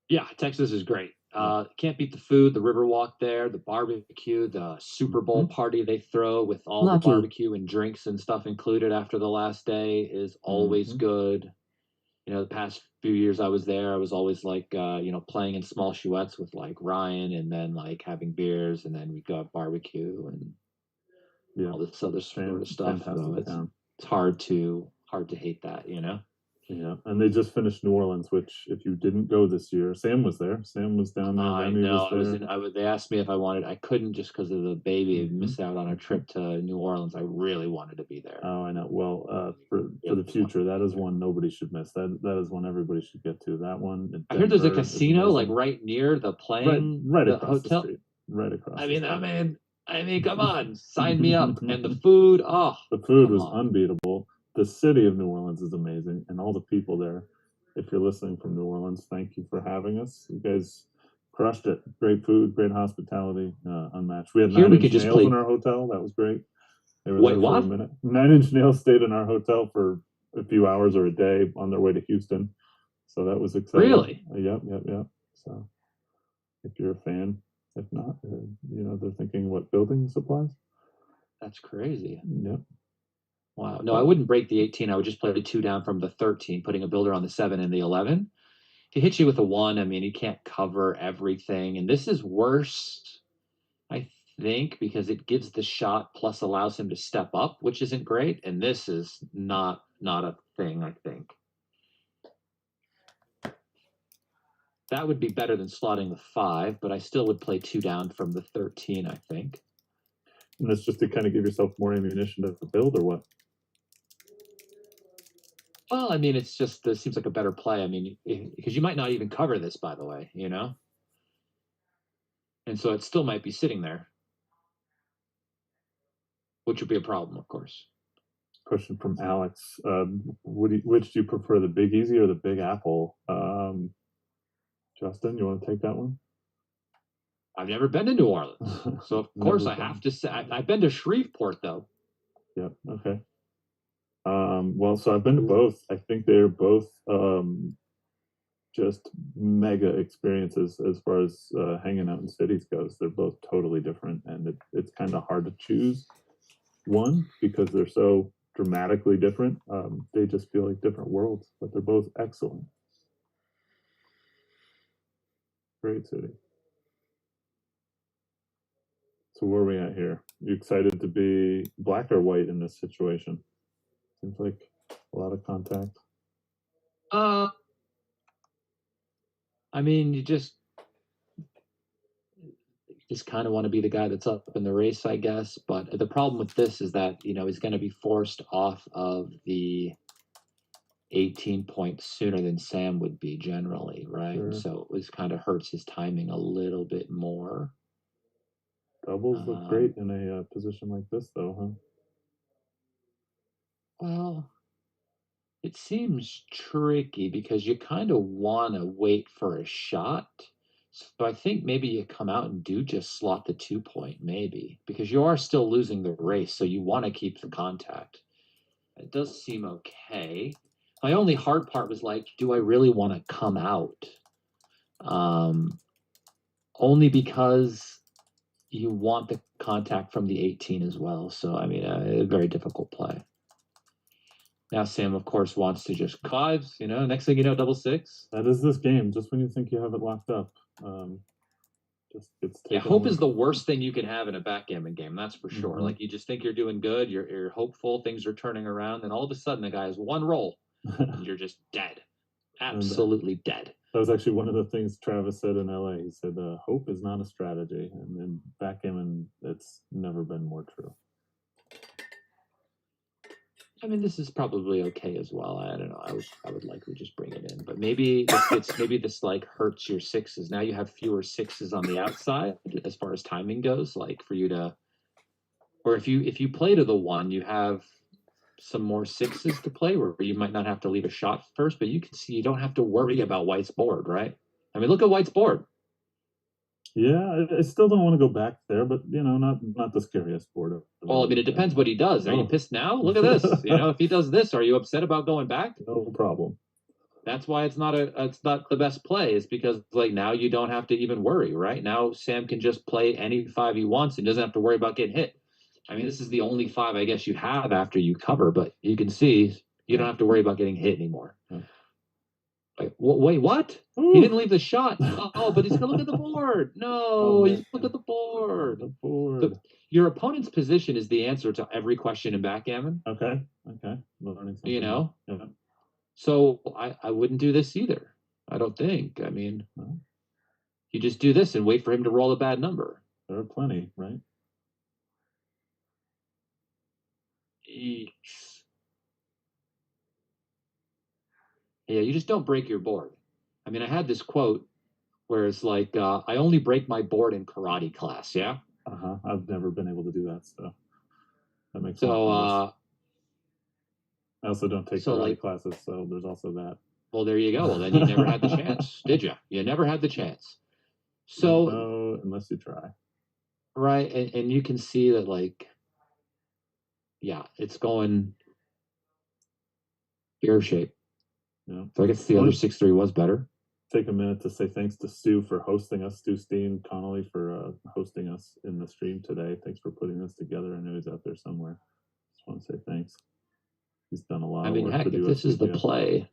Yeah, Texas is great. Can't beat the food, the Riverwalk there, the barbecue, the Super Bowl party they throw with all Lucky. the barbecue and drinks and stuff included after the last day is always good. The past few years I was there, I was always like, playing in small chuettes with like Ryan, and then like having beers, and then we go have barbecue and all this other sort of stuff. So it's hard to hate that, Yeah, and they just finished New Orleans, which if you didn't go this year, Sam was there. Sam was down there. I Remy know. was there. They asked me if I wanted. I couldn't just because of the baby. Mhm. Missed out on a trip to New Orleans. I really wanted to be there. Oh, I know. Well, for the future, that is one nobody should miss. That is one everybody should get to. That one. I heard there's a Denver is casino like amazing. right near the playing right the across hotel. the street. Right across. I mean, come on, sign me up. And the food, the food was unbeatable. The city of New Orleans is amazing, and all the people there. If you're listening from New Orleans, thank you for having us. You guys crushed it. Great food, great hospitality, unmatched. We had Here 9 we Inch could just Nails play. in our hotel. That was great. They were Wait, there what? for a minute. 9 Inch Nails stayed in our hotel for a few hours or a day on their way to Houston. So that was exciting. Really? Yep. So if you're a fan, if not, they're thinking what, building supplies? That's crazy. Yep. Wow. No, I wouldn't break the 18. I would just play the 2 down from the 13, putting a builder on the 7 and the 11. If he hits you with a 1, I mean, he can't cover everything. And this is worse, I think, because it gives the shot plus allows him to step up, which isn't great. And this is not a thing, I think. That would be better than slotting the 5, but I still would play 2 down from the 13, I think. And that's just to kind of give yourself more ammunition to build, or what? Well, I mean, it's just it seems like a better play. I mean, because you might not even cover this, by the way, you know, and so it still might be sitting there, which would be a problem, of course. Question from Alex: which do you prefer, the Big Easy or the Big Apple? Justin, you want to take that one? I've never been to New Orleans, so of course I have to say I've been to Shreveport though. Yep. Okay. Well, so I've been to both. I think they're both just mega experiences as far as hanging out in cities goes. They're both totally different, and it's kind of hard to choose one because they're so dramatically different. They just feel like different worlds, but they're both excellent. Great city. So where are we at here? You excited to be black or white in this situation? Seems like a lot of contact. I mean, you just kind of want to be the guy that's up in the race, I guess. But the problem with this is that, you know, he's going to be forced off of the 18 points sooner than Sam would be generally, right? Sure. So it was kind of hurts his timing a little bit more. Doubles look great in a position like this, though, huh? Well, it seems tricky because you kind of want to wait for a shot. So I think maybe you come out and do just slot the 2-point, maybe, because you are still losing the race, so you want to keep the contact. It does seem okay. My only hard part was like, do I really want to come out? Only because you want the contact from the 18 as well. So, I mean, a very difficult play. Now Sam, of course, wants to just fives, you know, next thing you know, double six. That is this game. Just when you think you have it locked up, just it's hope is the worst thing you can have in a backgammon game. That's for sure. Mm-hmm. Like you just think you're doing good, you're hopeful, things are turning around, and all of a sudden the guy has one roll, and you're just dead, absolutely dead. That was actually one of the things Travis said in LA. He said, "Hope is not a strategy," and in backgammon, it's never been more true. I mean, this is probably okay as well. I don't know. I would likely just bring it in, but maybe this like hurts your sixes. Now you have fewer sixes on the outside as far as timing goes. Like for you to, or if you play to the one, you have some more sixes to play where you might not have to leave a shot first, but you can see you don't have to worry about White's board, right? I mean, look at White's board. Yeah, I still don't want to go back there, but you know, not the scariest board. Well, I mean, it depends what he does. Are you pissed now? Look at this. You know, if he does this, are you upset about going back? No problem. That's why it's not the best play. Is because like now you don't have to even worry, right? Now Sam can just play any five he wants and doesn't have to worry about getting hit. I mean, this is the only five I guess you have after you cover, but you can see you don't have to worry about getting hit anymore. Like, wait, what? Ooh. He didn't leave the shot. Oh, but he's gonna look at the board. No, he's look at the board. The board. Your opponent's position is the answer to every question in backgammon. Okay. Learning something. You know. Yeah. So I wouldn't do this either. I don't think. I mean, you just do this and wait for him to roll a bad number. There are plenty, right? Yeah, you just don't break your board. I mean, I had this quote where it's like, I only break my board in karate class, yeah? I've never been able to do that, so that makes so I also don't take karate classes, so there's also that. Well, there you go. Well, then you never had the chance, did you? You never had the chance. So no, unless you try. Right, and you can see that, like, yeah, it's going bear shape. Yeah. So I guess the other 6-3 was better. Take a minute to say thanks to Stu for hosting us. Stu Steen Connolly for hosting us in the stream today. Thanks for putting this together. I know he's out there somewhere. Just want to say thanks. He's done a lot of work. I mean, heck, if this is the play,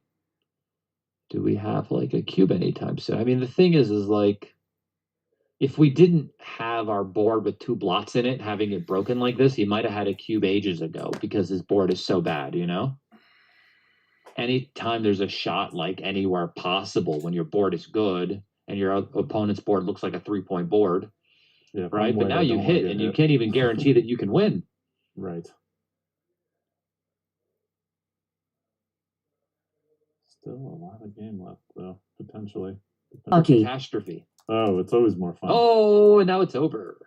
do we have like a cube anytime soon? I mean, the thing is like, if we didn't have our board with 2 blots in it, having it broken like this, he might have had a cube ages ago because his board is so bad, you know? Anytime there's a shot like anywhere possible when your board is good and your opponent's board looks like a 3-point board, right? But now you hit and you can't even guarantee that you can win. Right. Still a lot of game left, though, potentially. Lucky. Catastrophe. Oh, it's always more fun. Oh, and now it's over.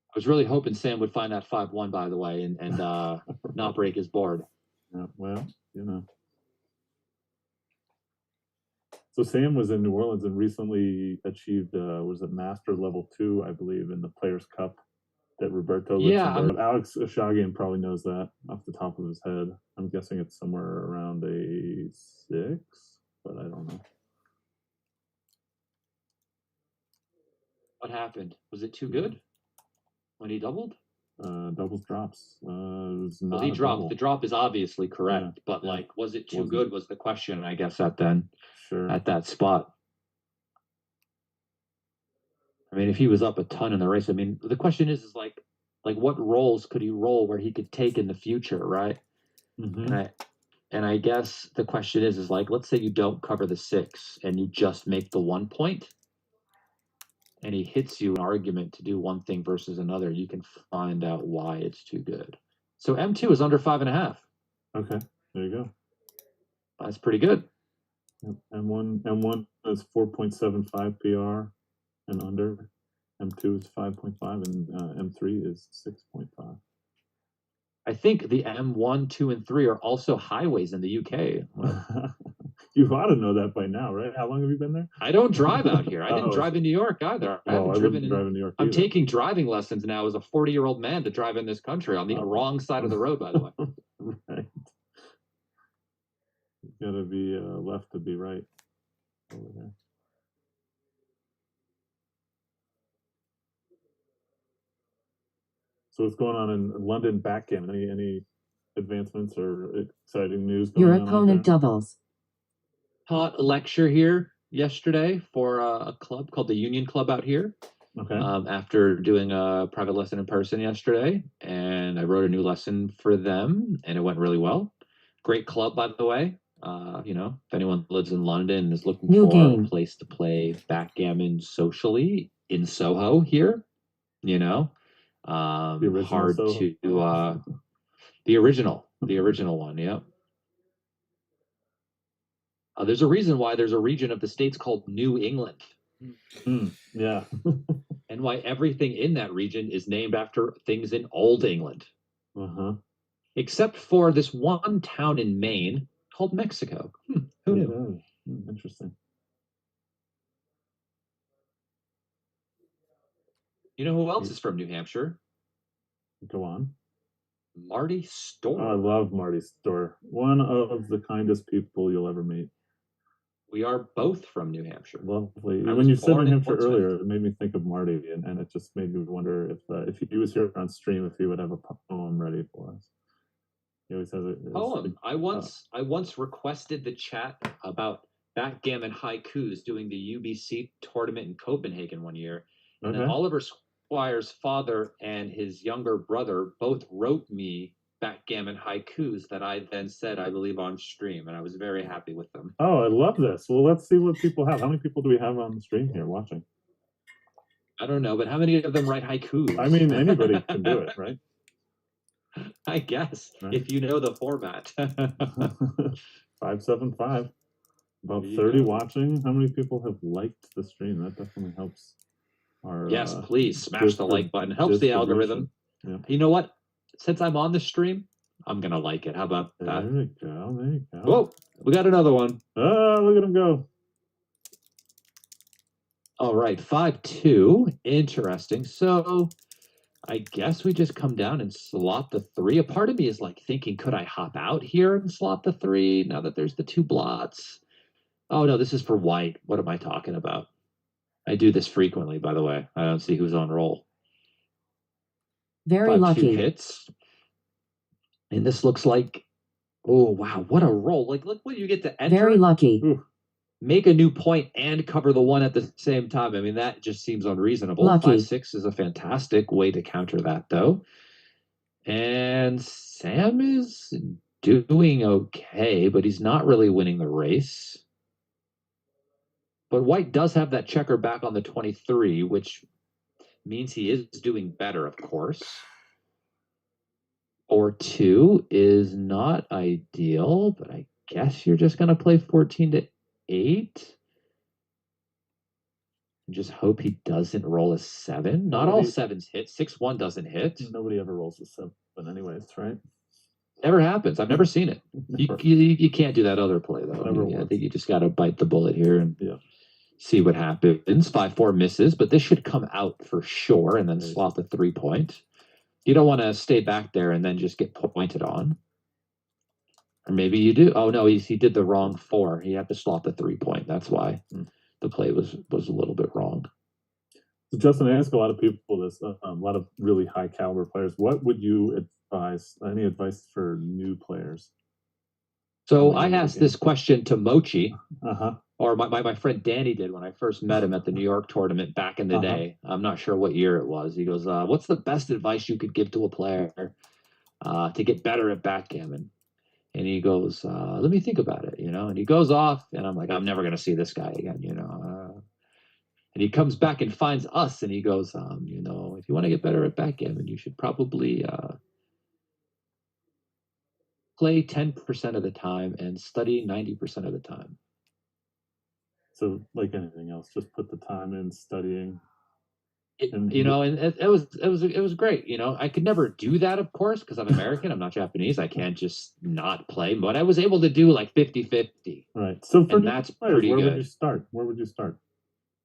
I was really hoping Sam would find that 5-1, by the way, and not break his board. Yeah, well, So Sam was in New Orleans and recently achieved, was it Master Level 2, I believe, in the Players' Cup that Roberto Luxemburg. Alex Ashagian probably knows that off the top of his head. I'm guessing it's somewhere around a 6, but I don't know. What happened? Was it too good when he doubled? Doubles drops. It was not Well, he dropped. double. The drop is obviously correct, but like, was it too good? Was the question, I guess, at that spot. I mean, if he was up a ton in the race, I mean, the question is like what roles could he roll where he could take in the future, right? Mm-hmm. And I guess the question is like, let's say you don't cover the 6 and you just make the 1 point, and he hits you an argument to do one thing versus another, you can find out why it's too good. So M2 is under 5.5. Okay, there you go. That's pretty good. Yep. M1 is 4.75 PR and under. M2 is 5.5 and M3 is 6.5. I think the M1, 2, and 3 are also highways in the UK. You ought to know that by now, right? How long have you been there? I don't drive out here. I didn't drive in New York either. I haven't driven in New York. I'm taking driving lessons now as a 40-year-old man to drive in this country on the wrong side of the road, by the way. Right. You gotta be left to be right over there. So what's going on in London backgammon? Any advancements or exciting news going Your on opponent doubles. Taught a lecture here yesterday for a club called the Union Club out here. Okay. After doing a private lesson in person yesterday, and I wrote a new lesson for them, and it went really well. Great club, by the way. If anyone lives in London and is looking for a place to play backgammon socially in Soho here, The original hard Soho. to the original one, yeah. There's a reason why there's a region of the States called New England. Yeah. And why everything in that region is named after things in Old England. Uh-huh. Except for this one town in Maine called Mexico. Who knew? Interesting. You know who else is from New Hampshire? Go on. Marty Storr. I love Marty Storr. One of the kindest people you'll ever meet. We are both from New Hampshire. Lovely. When you said New Hampshire earlier, it made me think of Marty, and it just made me wonder if he was here on stream, if he would have a poem ready for us. He always has a poem. I once requested the chat about backgammon haikus doing the UBC tournament in Copenhagen one year, and then Oliver Squire's father and his younger brother both wrote me backgammon haikus that I then said, I believe, on stream, and I was very happy with them. Oh, I love this. Well, let's see what people have. How many people do we have on the stream here watching? I don't know, but how many of them write haikus? I mean, anybody can do it, right? I guess, right? If you know the format. 575. About 30 watching. How many people have liked the stream? That definitely helps. Yes, please smash the like button. It helps the algorithm. Yeah. You know what? Since I'm on the stream, I'm going to like it. How about that? There you go. There you go. Whoa, we got another one. Oh, look at him go. All right, 5-2. Interesting. So I guess we just come down and slot the 3. A part of me is like thinking, could I hop out here and slot the 3 now that there's the 2 blots? Oh, no, this is for white. What am I talking about? I do this frequently, by the way. I don't see who's on roll. Very lucky. 2 hits. And this looks like, oh, wow, what a roll. Like, look what you get to enter. Very lucky. Ooh. Make a new point and cover the 1 at the same time. I mean, that just seems unreasonable. Lucky. 5-6 is a fantastic way to counter that, though. And Sam is doing okay, but he's not really winning the race. But white does have that checker back on the 23, which means he is doing better, of course. 4-2 is not ideal, but I guess you're just going to play 14-8. And just hope he doesn't roll a 7. Not all 7s hit. 6-1 doesn't hit. Nobody ever rolls a 7 anyways, right? Never happens. I've never seen it. You can't do that other play, though. I think you just got to bite the bullet here and see what happens. 5-4 misses, but this should come out for sure and then slot the 3-point. You don't want to stay back there and then just get pointed on. Or maybe you do. Oh, no, he did the wrong 4. He had to slot the 3-point. That's why the play was a little bit wrong. So Justin, I ask a lot of people this, a lot of really high caliber players. What would you advise? Any advice for new players? So I asked this question to Mochi, or my friend Danny did when I first met him at the New York tournament back in the day. I'm not sure what year it was. He goes, "What's the best advice you could give to a player to get better at backgammon?" And he goes, "Let me think about it," And he goes off, and I'm like, "I'm never going to see this guy again," And he comes back and finds us, and he goes, "If you want to get better at backgammon, you should probably play 10% of the time and study 90% of the time." So, like anything else, just put the time in studying. And it was great. I could never do that, of course, because I'm American. I'm not Japanese. I can't just not play. But I was able to do like 50-50. Right. So for that's players, pretty where good. would you start? Where would you start?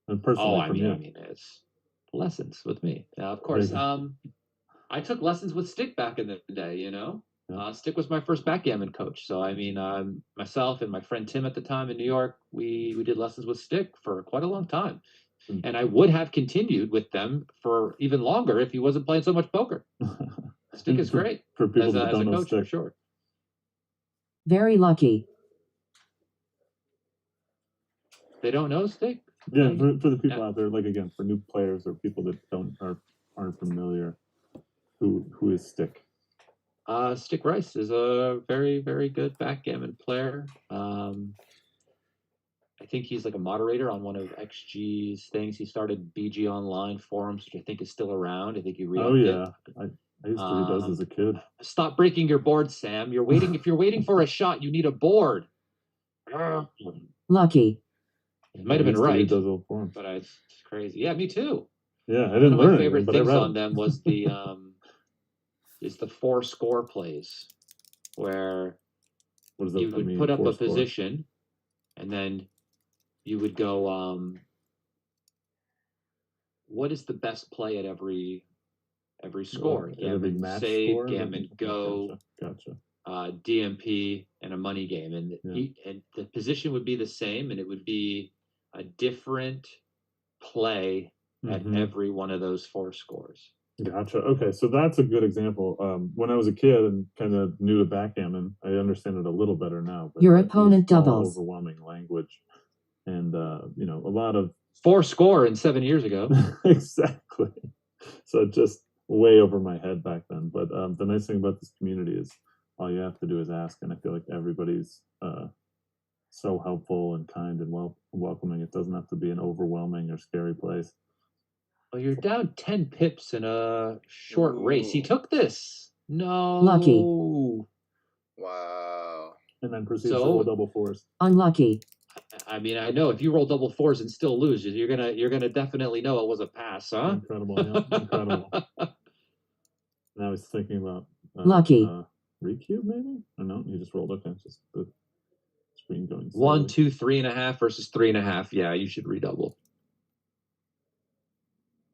And personally, I mean, it's lessons with me. Of course. I took lessons with Stick back in the day. Stick was my first backgammon coach. So I mean, myself and my friend Tim at the time in New York, we did lessons with Stick for quite a long time. And I would have continued with them for even longer if he wasn't playing so much poker. Stick is great for people as that a don't know coach, Stick. for sure. Very lucky. They don't know Stick? Yeah, for the people out there, like again, for new players or people that aren't familiar, who is Stick? Stick Rice is a very, very good backgammon player. I think he's like a moderator on one of XG's things. He started BG Online forums, which I think is still around. I think he read it. I used to read those as a kid. Stop breaking your board, Sam. If you're waiting for a shot, you need a board. Lucky. It might have been right, those old forums. but it's crazy. Yeah, me too. Yeah, I didn't learn anything. One of my favorite but I things read on them was the is the 4 score plays, where you would put up a position, and then you would go, what is the best play at every score? Gammon save, score? Gammon go, gotcha. DMP, and a money game. And, and the position would be the same, and it would be a different play at every one of those 4 scores. Gotcha. Okay, so that's a good example. When I was a kid and kind of new to backgammon, I understand it a little better now. But your opponent doubles. Overwhelming language, and a lot of 4 score and 7 years ago. Exactly. So just way over my head back then. But the nice thing about this community is all you have to do is ask, and I feel like everybody's so helpful and kind and welcoming. It doesn't have to be an overwhelming or scary place. Well, you're down 10 pips in a short race. He took this. No. Lucky. Wow. And then proceeds to roll double 4s. Unlucky. I mean, I know if you roll double 4s and still lose, you're gonna definitely know it was a pass, huh? Incredible, yeah, incredible. Now he's thinking about lucky. Recube, maybe? Or no, he just rolled. Okay, just the screen going. 1, 2, 3.5 versus 3.5. Yeah, you should redouble.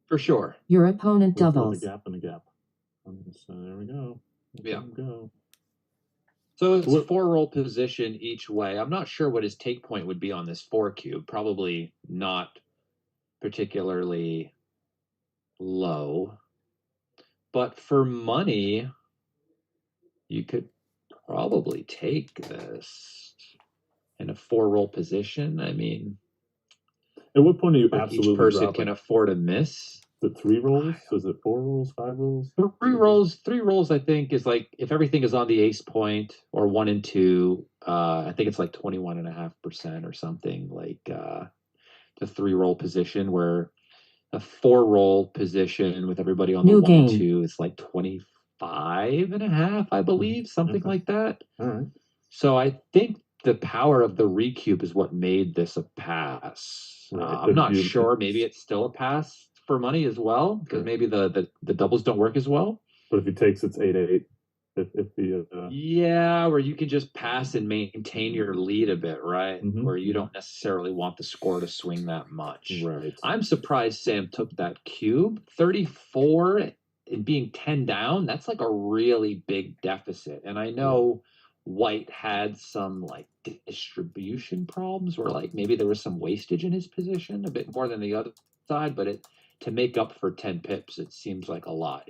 For sure. Your opponent doubles. The gap and the gap. So there we go. Go. So it's 4 roll position each way. I'm not sure what his take point would be on this 4 cube. Probably not particularly low. But for money, you could probably take this in a 4 roll position. I mean, at what point are you absolutely each person dropping? Can afford a miss? Is it 3 rolls? Is it 4 rolls? 5 rolls? 3 rolls. 3 rolls, I think, is like if everything is on the ace point or 1 and 2. I think it's like 21.5% or something. Like the 3-roll position, where a 4-roll position with everybody on New the 1 and game. 2 is like 25.5, I believe, something Okay. like that. All right. So I think the power of the recube is what made this a pass. Right. I'm not sure. Maybe it's still a pass for money as well, because Sure. maybe the doubles don't work as well. But if he takes, it's 8-8. If the Yeah, where you can just pass and maintain your lead a bit, right? Where you don't necessarily want the score to swing that much. right. I'm surprised Sam took that cube. 34 and being 10 down, that's like a really big deficit. And I know White had some like distribution problems where like maybe there was some wastage in his position, a bit more than the other side, but to make up for 10 pips, it seems like a lot,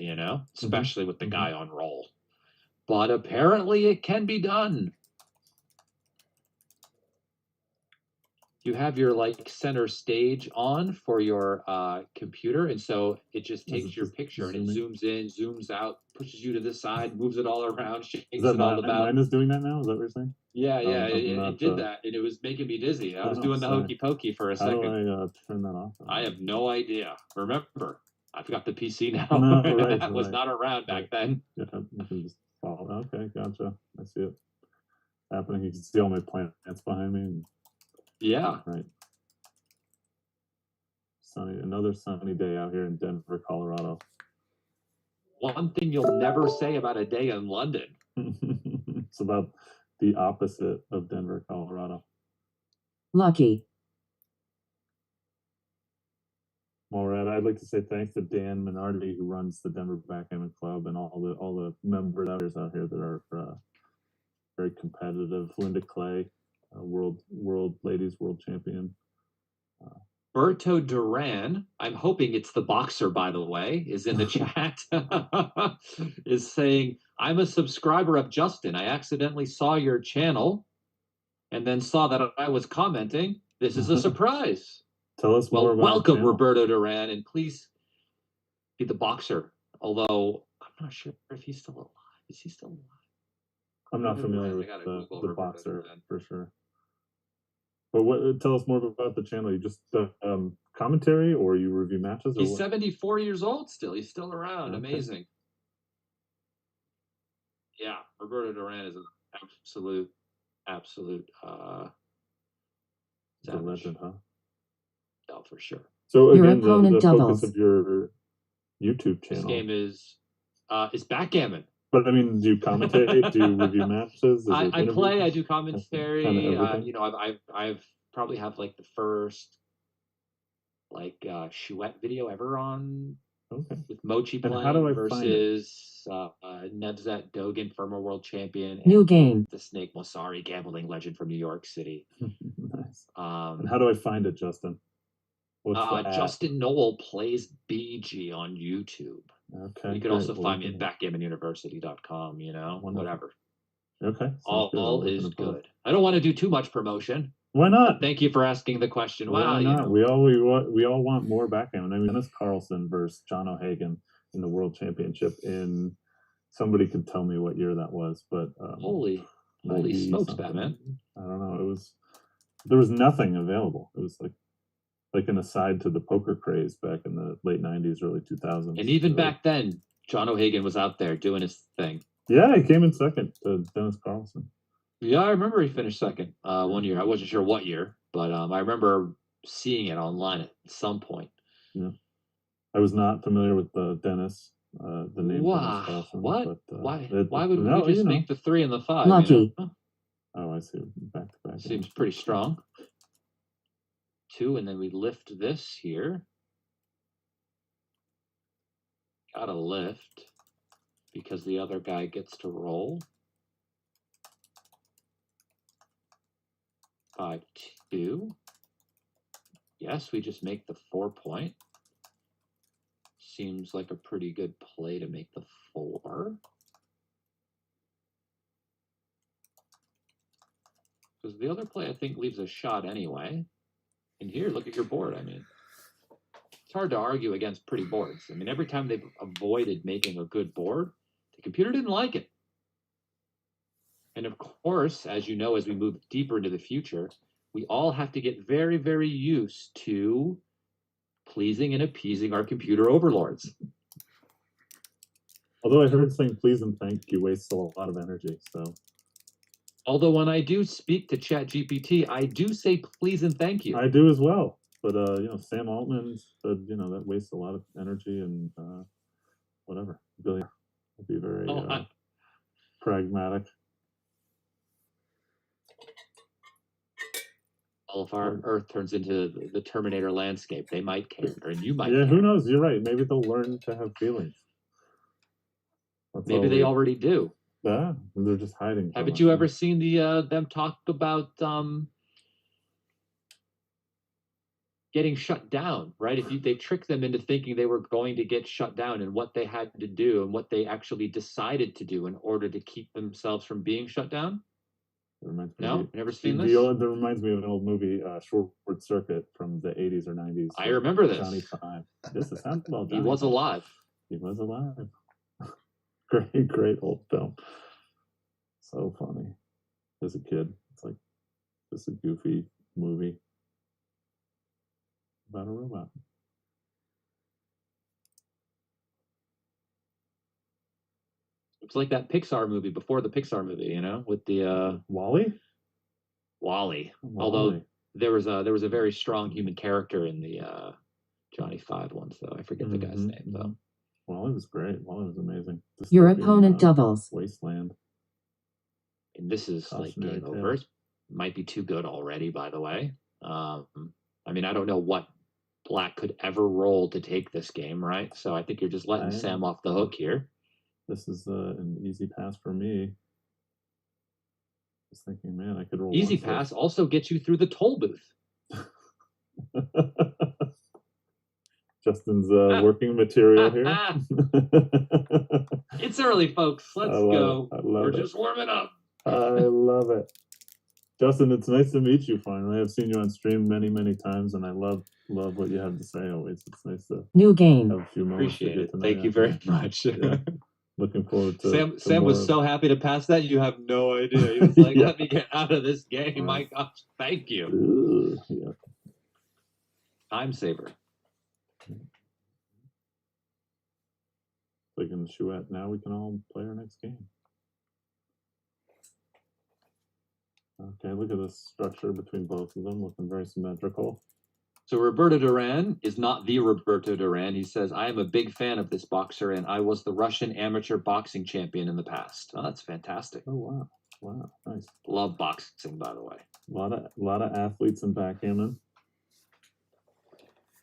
especially with the guy on roll. But apparently it can be done. You have your like center stage on for your computer, and so it just takes your picture and it zooms in, zooms out, pushes you to the side, moves it all around, shakes it all about. Mine is doing that now? Is that what you're saying? Yeah, it did that, and it was making me dizzy. I was doing the hokey pokey for a second. How do I turn that off? I have no idea. Remember, I've got the PC now. No, that was not around back then. Yeah, you can just follow. Okay, gotcha. I see it happening. You can see all my plants behind me. Yeah. Right. Another sunny day out here in Denver, Colorado. One thing you'll never say about a day in London. It's about the opposite of Denver, Colorado. Lucky. While we're at it, I'd like to say thanks to Dan Minardi, who runs the Denver Backgammon Club, and all the members out here that are very competitive. Linda Clay, world ladies world champion. Berto Duran, I'm hoping it's the boxer, by the way, is in the chat, is saying, I'm a subscriber of Justin. I accidentally saw your channel and then saw that I was commenting. This is a surprise. Tell us more about welcome, Roberto Duran, and please be the boxer. Although, I'm not sure if he's still alive. Is he still alive? I'm not familiar with the boxer for sure. But tell us more about the channel. You just commentary, or you review matches? Or He's 74 years old still. He's still around. Okay. Amazing. Yeah, Roberto Duran is an absolute. He's a legend, huh? Oh, for sure. So again, the focus of your YouTube channel. This game is backgammon. But I mean, do you commentate? Do you review matches? I play. I do commentary. I've probably have like the first like Chouette video ever on. Okay. With Mochi playing versus Nevzat Dogan, former world champion. New game. The Snake Mosari, gambling legend from New York City. Nice. And how do I find it, Justin? Justin Nowell plays BG on YouTube. Okay. You can also find me at backgammonuniversity.com, whatever. Okay. All is good. I don't want to do too much promotion. Why not? Thank you for asking the question. Why not? We all want more backgammon. I mean, Dennis Carlson versus John O'Hagan in the World Championship in, somebody could tell me what year that was, but holy smokes, Batman. I don't know. There was nothing available. It was like an aside to the poker craze back in the late 90s, early 2000s. And even back then, John O'Hagan was out there doing his thing. Yeah, he came in second to Dennis Carlson. Yeah, I remember he finished second one year. I wasn't sure what year, but I remember seeing it online at some point. Yeah, I was not familiar with Dennis. The name Dennis Carlson. What? But, why would we just make the 3 and the 5? Lucky. Oh, I see. Back to back. Seems pretty strong. 2, and then we lift this here. Gotta lift because the other guy gets to roll. 5-2. Yes, we just make the 4 point. Seems like a pretty good play to make the 4. Because the other play, I think, leaves a shot anyway. And here, look at your board. I mean, it's hard to argue against pretty boards. I mean, every time they've avoided making a good board, the computer didn't like it. And of course, as you know, as we move deeper into the future, we all have to get very, very used to pleasing and appeasing our computer overlords. Although I heard saying please and thank you wastes a lot of energy. So, although when I do speak to ChatGPT, I do say please and thank you. I do as well. But Sam Altman said, that wastes a lot of energy and whatever. Billionaire would be very pragmatic. Well, if our Earth turns into the Terminator landscape, they might care, and you might. Yeah, care. Who knows? You're right. Maybe they'll learn to have feelings. Maybe they already do. Yeah, they're just hiding. Haven't you ever seen them talk about getting shut down? Right? They tricked them into thinking they were going to get shut down, and what they had to do, and what they actually decided to do in order to keep themselves from being shut down. No, never seen this. That reminds me of an old movie, Short Circuit, from the 80s or 90s. I remember this. Johnny Five. This is how well He was alive. He was alive. Great old film. So funny. As a kid, it's like just a goofy movie about a robot. It's like that Pixar movie before the Pixar movie, with the Wall-E. Wall-E. Although there was a very strong human character in the Johnny Five ones, though. I forget the guy's name, though. Wall-E was great. Wall-E was amazing. Your opponent doubles. Wasteland. And this is like game over. Might be too good already, by the way. I don't know what Black could ever roll to take this game, right? So I think you're just letting Sam off the hook here. This is an easy pass for me. Just thinking, man, I could roll. Easy pass also gets you through the toll booth. Justin's working material here. It's early, folks. Let's go. We're just warming up. I love it. Justin, it's nice to meet you finally. I've seen you on stream many, many times, and I love what you have to say always. It's nice to new game. Have a few moments. Appreciate it. Thank you very much. Yeah. Looking forward to Sam was so happy to pass that. You have no idea. He was like, let me get out of this game. My gosh, thank you. Yeah. Time saver. Like in the Chouette, now we can all play our next game. Okay, look at this structure between both of them, looking very symmetrical. So Roberto Duran is not the Roberto Duran. He says, I am a big fan of this boxer, and I was the Russian amateur boxing champion in the past. Oh, that's fantastic. Oh, wow. Wow, nice. Love boxing, by the way. A lot of athletes in backgammon,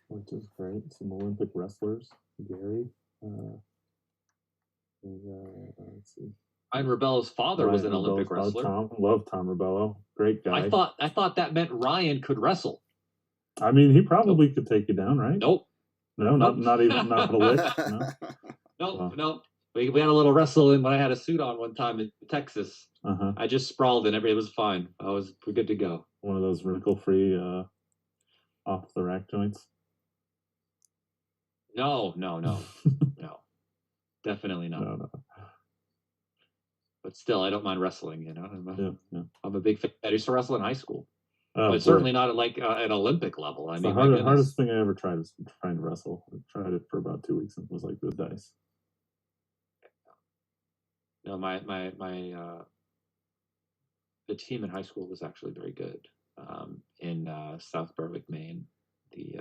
which is great. Some Olympic wrestlers. Gary. Let's see. Ryan Rebello's father was an Olympic wrestler. Love Tom Rebello. Great guy. I thought that meant Ryan could wrestle. I mean, he probably could take you down, right? Nope. No, not even not a lick. No. Nope. We had a little wrestle in when I had a suit on one time in Texas. I just sprawled and it was fine. We're good to go. One of those wrinkle-free off the rack joints. No. Definitely not. No. But still, I don't mind wrestling. I'm a big fan. I used to wrestle in high school. But certainly not at like an Olympic level. I mean, the hardest thing I ever tried was trying to wrestle. I tried it for about 2 weeks and it was like the dice. No, the team in high school was actually very good. In South Berwick, Maine, we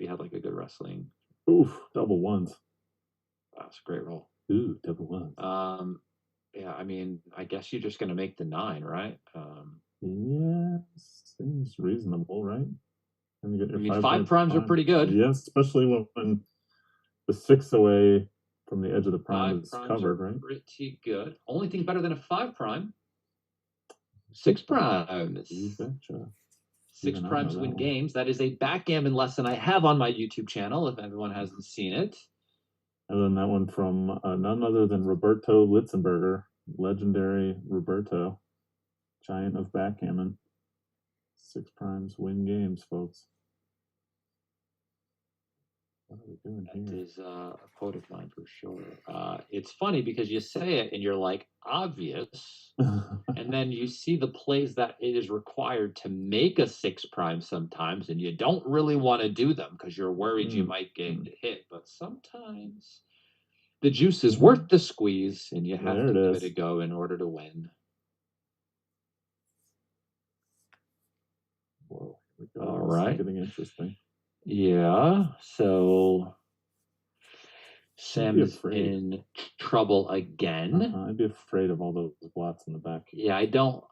had like a good wrestling. Oof, double ones. Wow, it's a great roll. Ooh, double ones. Yeah, I mean, I guess you're just gonna make the 9, right? Yeah, seems reasonable, right? And you get your 5 primes are pretty good. Yeah, especially when the 6 away from the edge of the prime is covered, right? Pretty good. Only thing better than a 5 prime. 6 primes. You betcha. 6 primes win games. That is a backgammon lesson I have on my YouTube channel, if everyone hasn't seen it. And then that one from none other than Roberto Litzenberger, legendary Roberto, giant of backgammon. 6 primes win games, folks. What are we doing That here? is a quote of mine for sure. It's funny because you say it and you're like, obvious. And then you see the plays that it is required to make a 6 prime sometimes, and you don't really want to do them because you're worried you might get hit. But sometimes the juice is worth the squeeze, and you have to give it a go in order to win. Whoa. All right. Getting interesting. Yeah. So Sam is in trouble again. I'd be afraid of all those blots in the back. Yeah, I don't.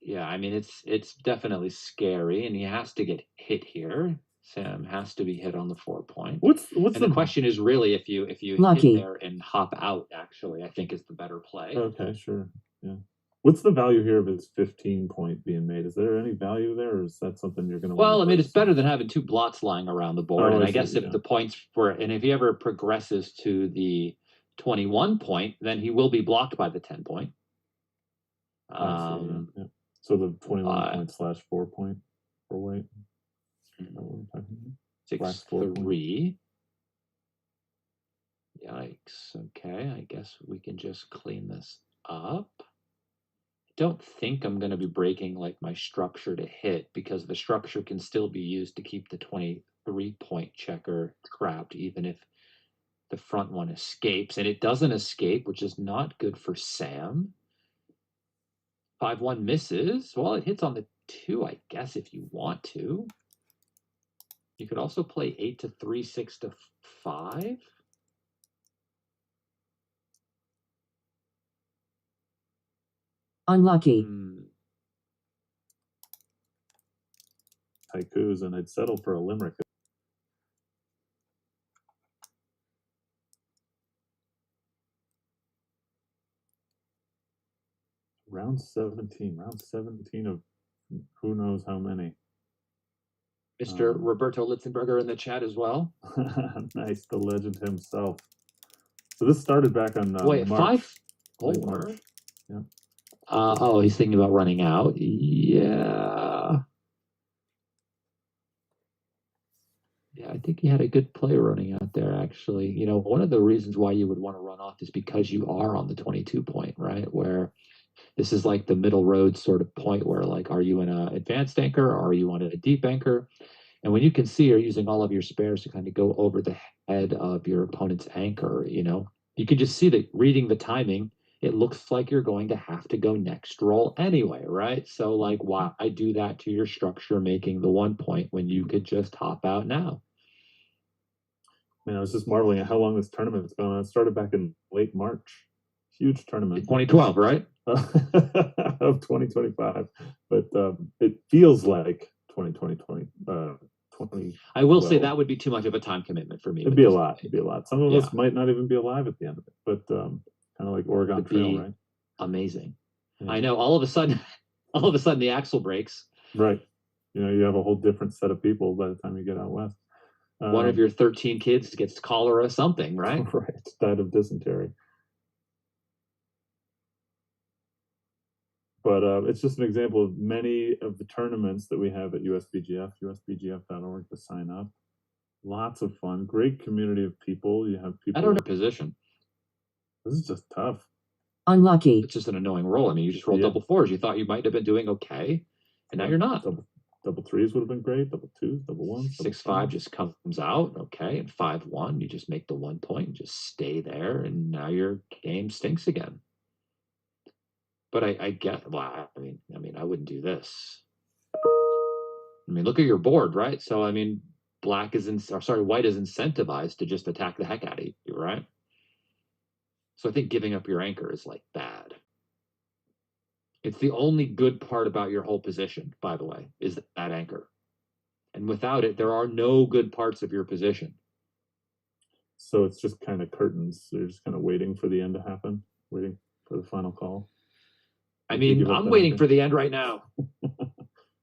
Yeah, I mean it's definitely scary, and he has to get hit here. Sam has to be hit on the 4 point. And the question is really if you Lucky. hit there and hop out. Actually, I think is the better play. Okay, sure. Yeah. What's the value here of his 15 point being made? Is there any value there, or is that something you're going to? Well, I mean, it's better than having 2 blots lying around the board. And I guess if the points were, and if he ever progresses to the 21 point, then he will be blocked by the 10 point. Yeah. So the 21 point / 4 point for white. 6-3. Yikes. Okay, I guess we can just clean this up. I don't think I'm going to be breaking like my structure to hit, because the structure can still be used to keep the 23 point checker trapped even if the front one escapes, and it doesn't escape, which is not good for Sam. 5-1 misses. Well, it hits on the 2, I guess, if you want to. You could also play 8-3, 6-5. Unlucky. Haikus, and I'd settle for a limerick. Round 17 of who knows how many. Mr. Roberto Litzenberger in the chat as well. Nice, the legend himself. So this started back on Wait, March. 5-4? March. Yeah. Oh, he's thinking about running out. Yeah. Yeah, I think he had a good play running out there, actually. You know, one of the reasons why you would want to run off is because you are on the 22 point, right? Where this is like the middle road sort of point where, like, are you in an advanced anchor or are you on a deep anchor? And when you can see you're using all of your spares to kind of go over the head of your opponent's anchor, you know, you can just see that reading the timing, it looks like you're going to have to go next roll anyway, right? So, like, why do that to your structure, making the 1 point when you could just hop out now? Man, I was just marveling at how long this tournament's been on. It started back in late March. Huge tournament. 2012, right? Of 2025. But it feels like 2020. I will say that would be too much of a time commitment for me. It'd be a lot. Some of us might not even be alive at the end of it. But kind of like Oregon Trail, right? Amazing. Yeah. I know. All of a sudden, the axle breaks. Right. You know, you have a whole different set of people by the time you get out west. One of your 13 kids gets cholera, something, right? Right. Died of dysentery. But it's just an example of many of the tournaments that we have at USBGF, usbgf.org to sign up. Lots of fun. Great community of people. You have people. I don't know position. This is just tough. Unlucky. It's just an annoying roll. I mean, you just rolled double 4s. You thought you might have been doing okay, and now you're not. Double 3s would have been great. Double 2s, double 1s. 6-5 just comes out, okay, and 5-1. You just make the 1 point, just stay there, and now your game stinks again. But I get. Well, I mean, I wouldn't do this. I mean, look at your board, right? So I mean, white is incentivized to just attack the heck out of you, right? So I think giving up your anchor is like bad. It's the only good part about your whole position, by the way, is that anchor. And without it, there are no good parts of your position. So it's just kind of curtains. So you're just kind of waiting for the end to happen, waiting for the final call. I mean, I'm waiting for the end right now.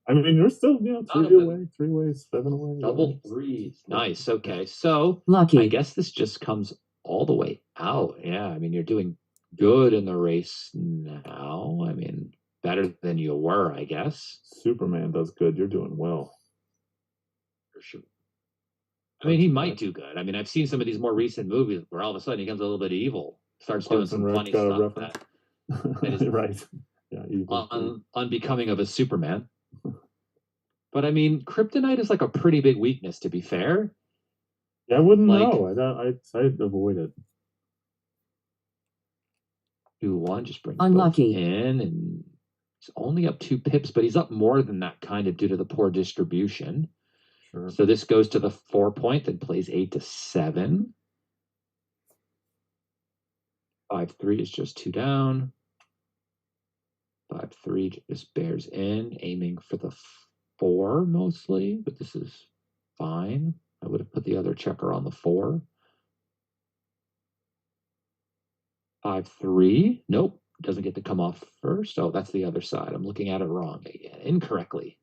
I mean, you're still, 3 away, 3 ways, 7 away. Double 3s. Nice. Okay. So Lucky. I guess this just comes all the way out. Yeah. I mean, you're doing good in the race now. I mean, better than you were, I guess. Superman does good. You're doing well. For sure. I mean, he Parks and might Rec. do good. I mean, I've seen some of these more recent movies where all of a sudden he becomes a little bit evil, starts doing Parks and some Rec funny stuff reference. that is Right. Yeah, evil. unbecoming of a Superman. But I mean, kryptonite is like a pretty big weakness, to be fair. Yeah, I wouldn't Like- know. I'd avoid it. 2-1, just bring Unlucky. both in, and he's only up 2 pips, but he's up more than that kind of due to the poor distribution. Sure. So this goes to the 4 point and plays 8 to 7. 5-3 is just 2 down. 5-3 just bears in, aiming for the 4 mostly, but this is fine. I would have put the other checker on the 4. 5-3. Nope. Doesn't get to come off first. Oh, that's the other side. I'm looking at it wrong again, incorrectly.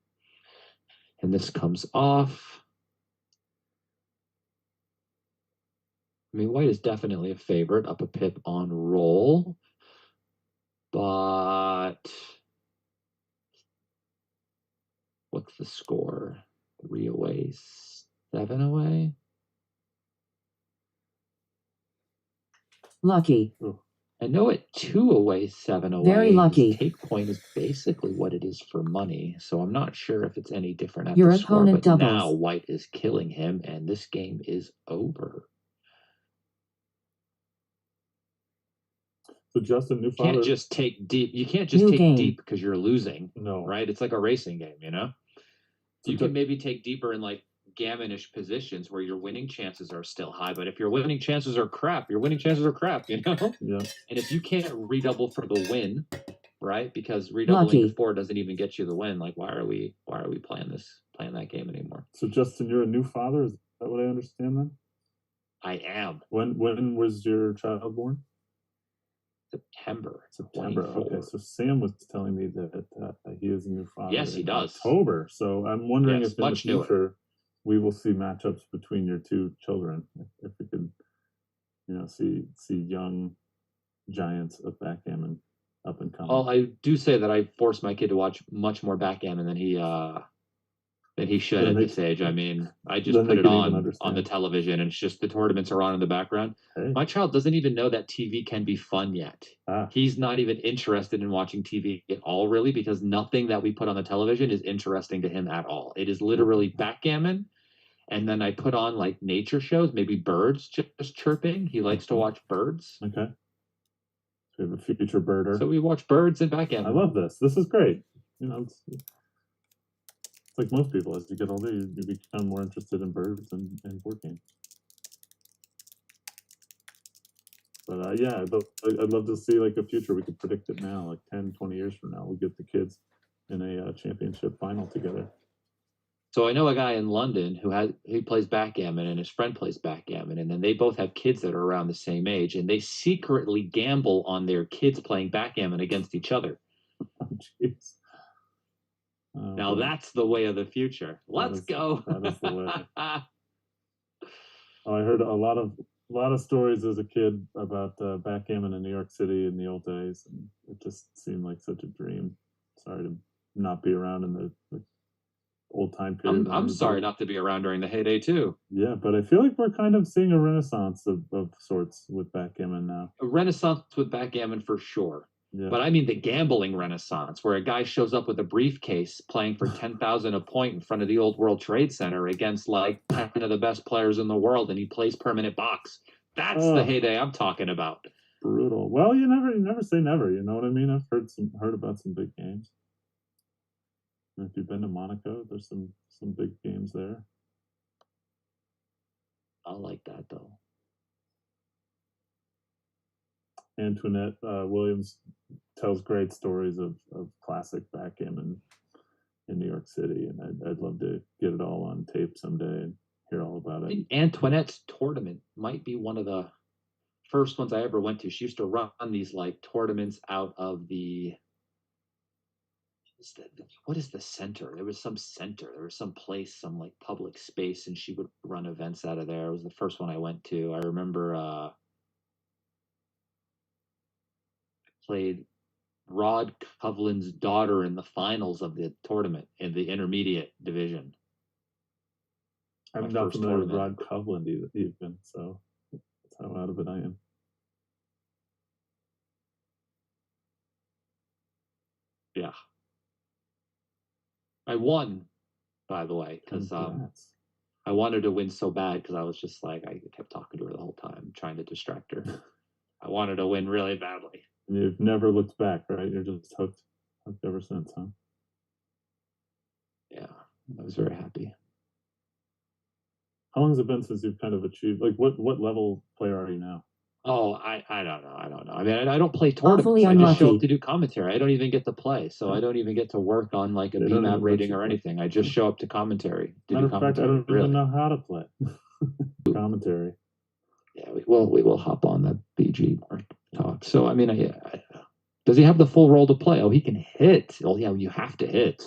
And this comes off. I mean, white is definitely a favorite, up a pip on roll. But what's the score? 3 away, 7 away? Lucky. I know at 2 away, 7 away. Very lucky. His take point is basically what it is for money, so I'm not sure if it's any different at Your the score. opponent But doubles. now white is killing him, and this game is over. So Justin, new You can't father. just take deep. You can't just New take game. deep because you're losing, No. right? It's like a racing game, you know. So You can maybe take deeper in like gammonish positions where your winning chances are still high, but if your winning chances are crap, your winning chances are crap, you know. Yeah. And if you can't redouble for the win, right? Because redoubling Lucky. to 4 doesn't even get you the win. Like, why are we playing that game anymore? So Justin, you're a new father. Is that what I understand then? I am. When was your child born? September. September. 24. Okay, so Sam was telling me that he is a new father. Yes, he in does. October. So I'm wondering Yes, if in the much newer. future we will see matchups between your two children. If we could, see young giants of backgammon up and coming. Well, I do say that I forced my kid to watch much more backgammon than he should Then at they- this age. I mean, I just then put they it can even on understand. the television, and it's just the tournaments are on in the background. Hey. My child doesn't even know that TV can be fun yet. Ah. He's not even interested in watching TV at all, really, because nothing that we put on the television is interesting to him at all. It is literally backgammon, and then I put on like nature shows, maybe birds just chirping. He likes to watch birds. Okay. So we have a future birder. So we watch birds and backgammon. I love this. This is great. It's like most people. As you get older, you become more interested in birds and board games. But yeah, I'd love to see like a future. We could predict it now, like 10, 20 years from now. We get the kids in a championship final together. So I know a guy in London who plays backgammon, and his friend plays backgammon, and then they both have kids that are around the same age, and they secretly gamble on their kids playing backgammon against each other. Oh, jeez. Now that's the way of the future. Let's go. That is the way. I heard a lot of stories as a kid about backgammon in New York City in the old days, and it just seemed like such a dream. Sorry to not be around in the old time period. I'm sorry not to be around during the heyday too. Yeah, but I feel like we're kind of seeing a renaissance of sorts with backgammon now. A renaissance with backgammon for sure. Yeah. But I mean the gambling renaissance, where a guy shows up with a briefcase playing for 10,000 a point in front of the old World Trade Center against like 10 of the best players in the world, and he plays permanent box. That's the heyday I'm talking about. Brutal. Well, you never say never. You know what I mean? I've heard about some big games. And if you've been to Monaco, there's some big games there. I like that though. Antoinette Williams tells great stories of classic backgammon in New York City, and I'd love to get it all on tape someday and hear all about I it. think Antoinette's tournament might be one of the first ones I ever went to. She used to run these like tournaments out of what is the center? There was some center. There was some place, some like public space, and she would run events out of there. It was the first one I went to. I remember played Rod Kovlin's daughter in the finals of the tournament in the intermediate division. I'm my not first familiar with tournament. Rod Coughlin even, so that's how out of it I am. Yeah. I won, by the way, because Congrats. I wanted to win so bad because I was just like, I kept talking to her the whole time, trying to distract her. I wanted to win really badly. And you've never looked back, right? You're just hooked ever since, huh? Yeah, I was very happy. How long has it been since you've kind of achieved, like, what level player are you now? Oh, I don't know. I don't know. I mean, I don't play tournaments. Awfully I just show unlucky. up to do commentary. I don't even get to play, so I don't even get to work on like a They don't BMAP even let rating you or play. anything. I just show up to commentary to Matter do of fact, I commentary. don't even know how to play commentary. Yeah, we will hop on the BG talk. So I mean, does he have the full role to play? Oh, he can hit. Oh yeah, you have to hit.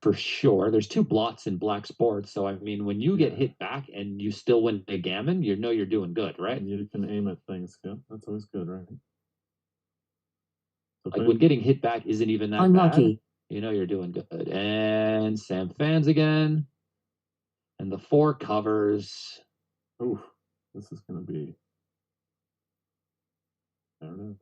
For sure. There's two blots in black sports. So, I mean, when you get hit back and you still win a gammon, you know you're doing good, right? And you can aim at things. Yeah, that's always good, right? So like when getting hit back isn't even that Unlucky. bad, you know you're doing good. And Sam fans again. And the 4 covers. Oof, this is going to be. There it is.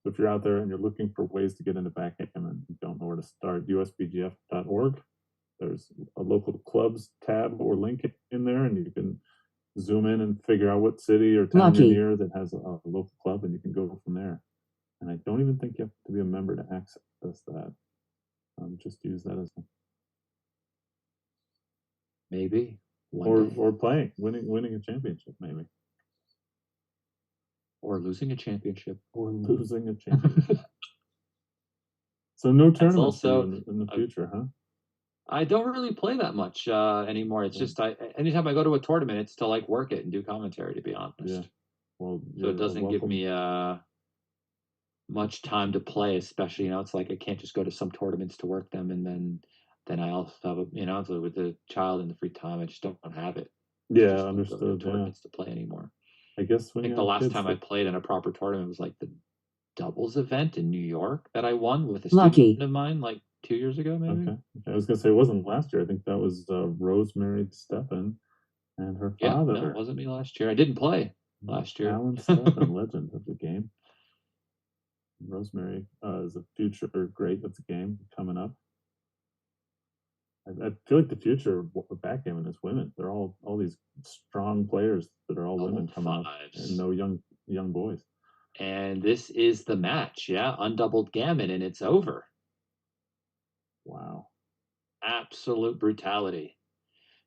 So if you're out there and you're looking for ways to get into backgammon and you don't know where to start, usbgf.org. There's a local clubs tab or link in there, and you can zoom in and figure out what city or town Lucky. you're near that has a local club, and you can go from there. And I don't even think you have to be a member to access that. Just use that as Maybe. or playing, winning a championship, maybe. Or losing a championship. Or losing a championship. So no tournaments also, in the future, huh? I don't really play that much anymore. It's just anytime I go to a tournament, it's to like work it and do commentary, to be honest. Yeah. Well, so it doesn't give me much time to play, especially, it's like I can't just go to some tournaments to work them and then I also have with the child and the free time, I just don't have it. Yeah, just understood. Don't go to tournaments to play anymore. I guess I think the last time I played in a proper tournament was like the doubles event in New York that I won with a student of mine like 2 years ago, maybe. Okay. I was gonna say it wasn't last year. I think that was Rosemary Steppen and her father. No, it wasn't me last year. I didn't play last year. Alan Steppen, legend of the game. Rosemary is a future great of the game coming up. I feel like the future of backgammon is women. They're all these strong players that are all women coming up, and no young boys. And this is the match, undoubled gammon, and it's over. Wow. Absolute brutality.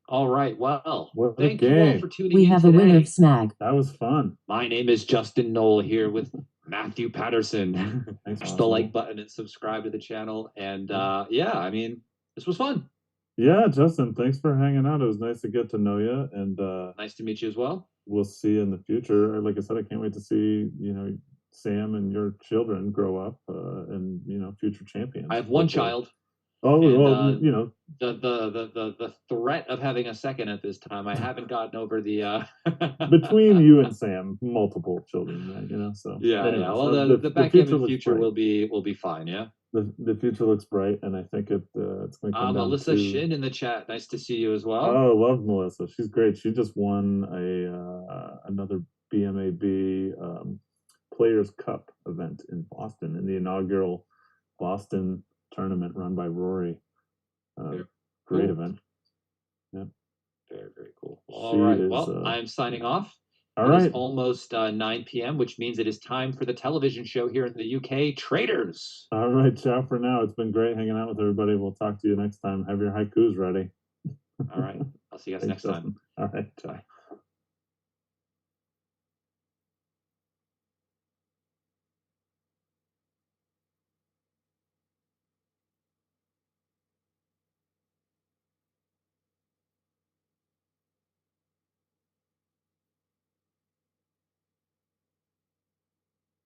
All right, well, what thank you all for tuning in. We have a winner of Smague. That was fun. My name is Justin Nowell here with Matthew Patterson. Thanks, the like button and subscribe to the channel. And I mean, this was fun. Yeah, Justin, thanks for hanging out. It was nice to get to know you, and nice to meet you as well. We'll see you in the future. Like I said, I can't wait to see Sam and your children grow up and future champions. I have one child. Oh, and, well, the threat of having a second at this time, I haven't gotten over the between you and Sam, multiple children, right? So anyways, Well, the backgammon future will be fine. Yeah. The future looks bright, and I think it's going to come down Melissa to Shin in the chat. Nice to see you as well. Oh, love Melissa. She's great. She just won another BMAB Players Cup event in Boston, in the inaugural Boston tournament run by Rory. Great event. Yeah. Very, very cool. All right. Well, I am signing off. All right. It's almost 9 p.m., which means it is time for the television show here in the UK, Traders. All right. Ciao for now. It's been great hanging out with everybody. We'll talk to you next time. Have your haikus ready. All right. I'll see you guys next time. All right. Ciao.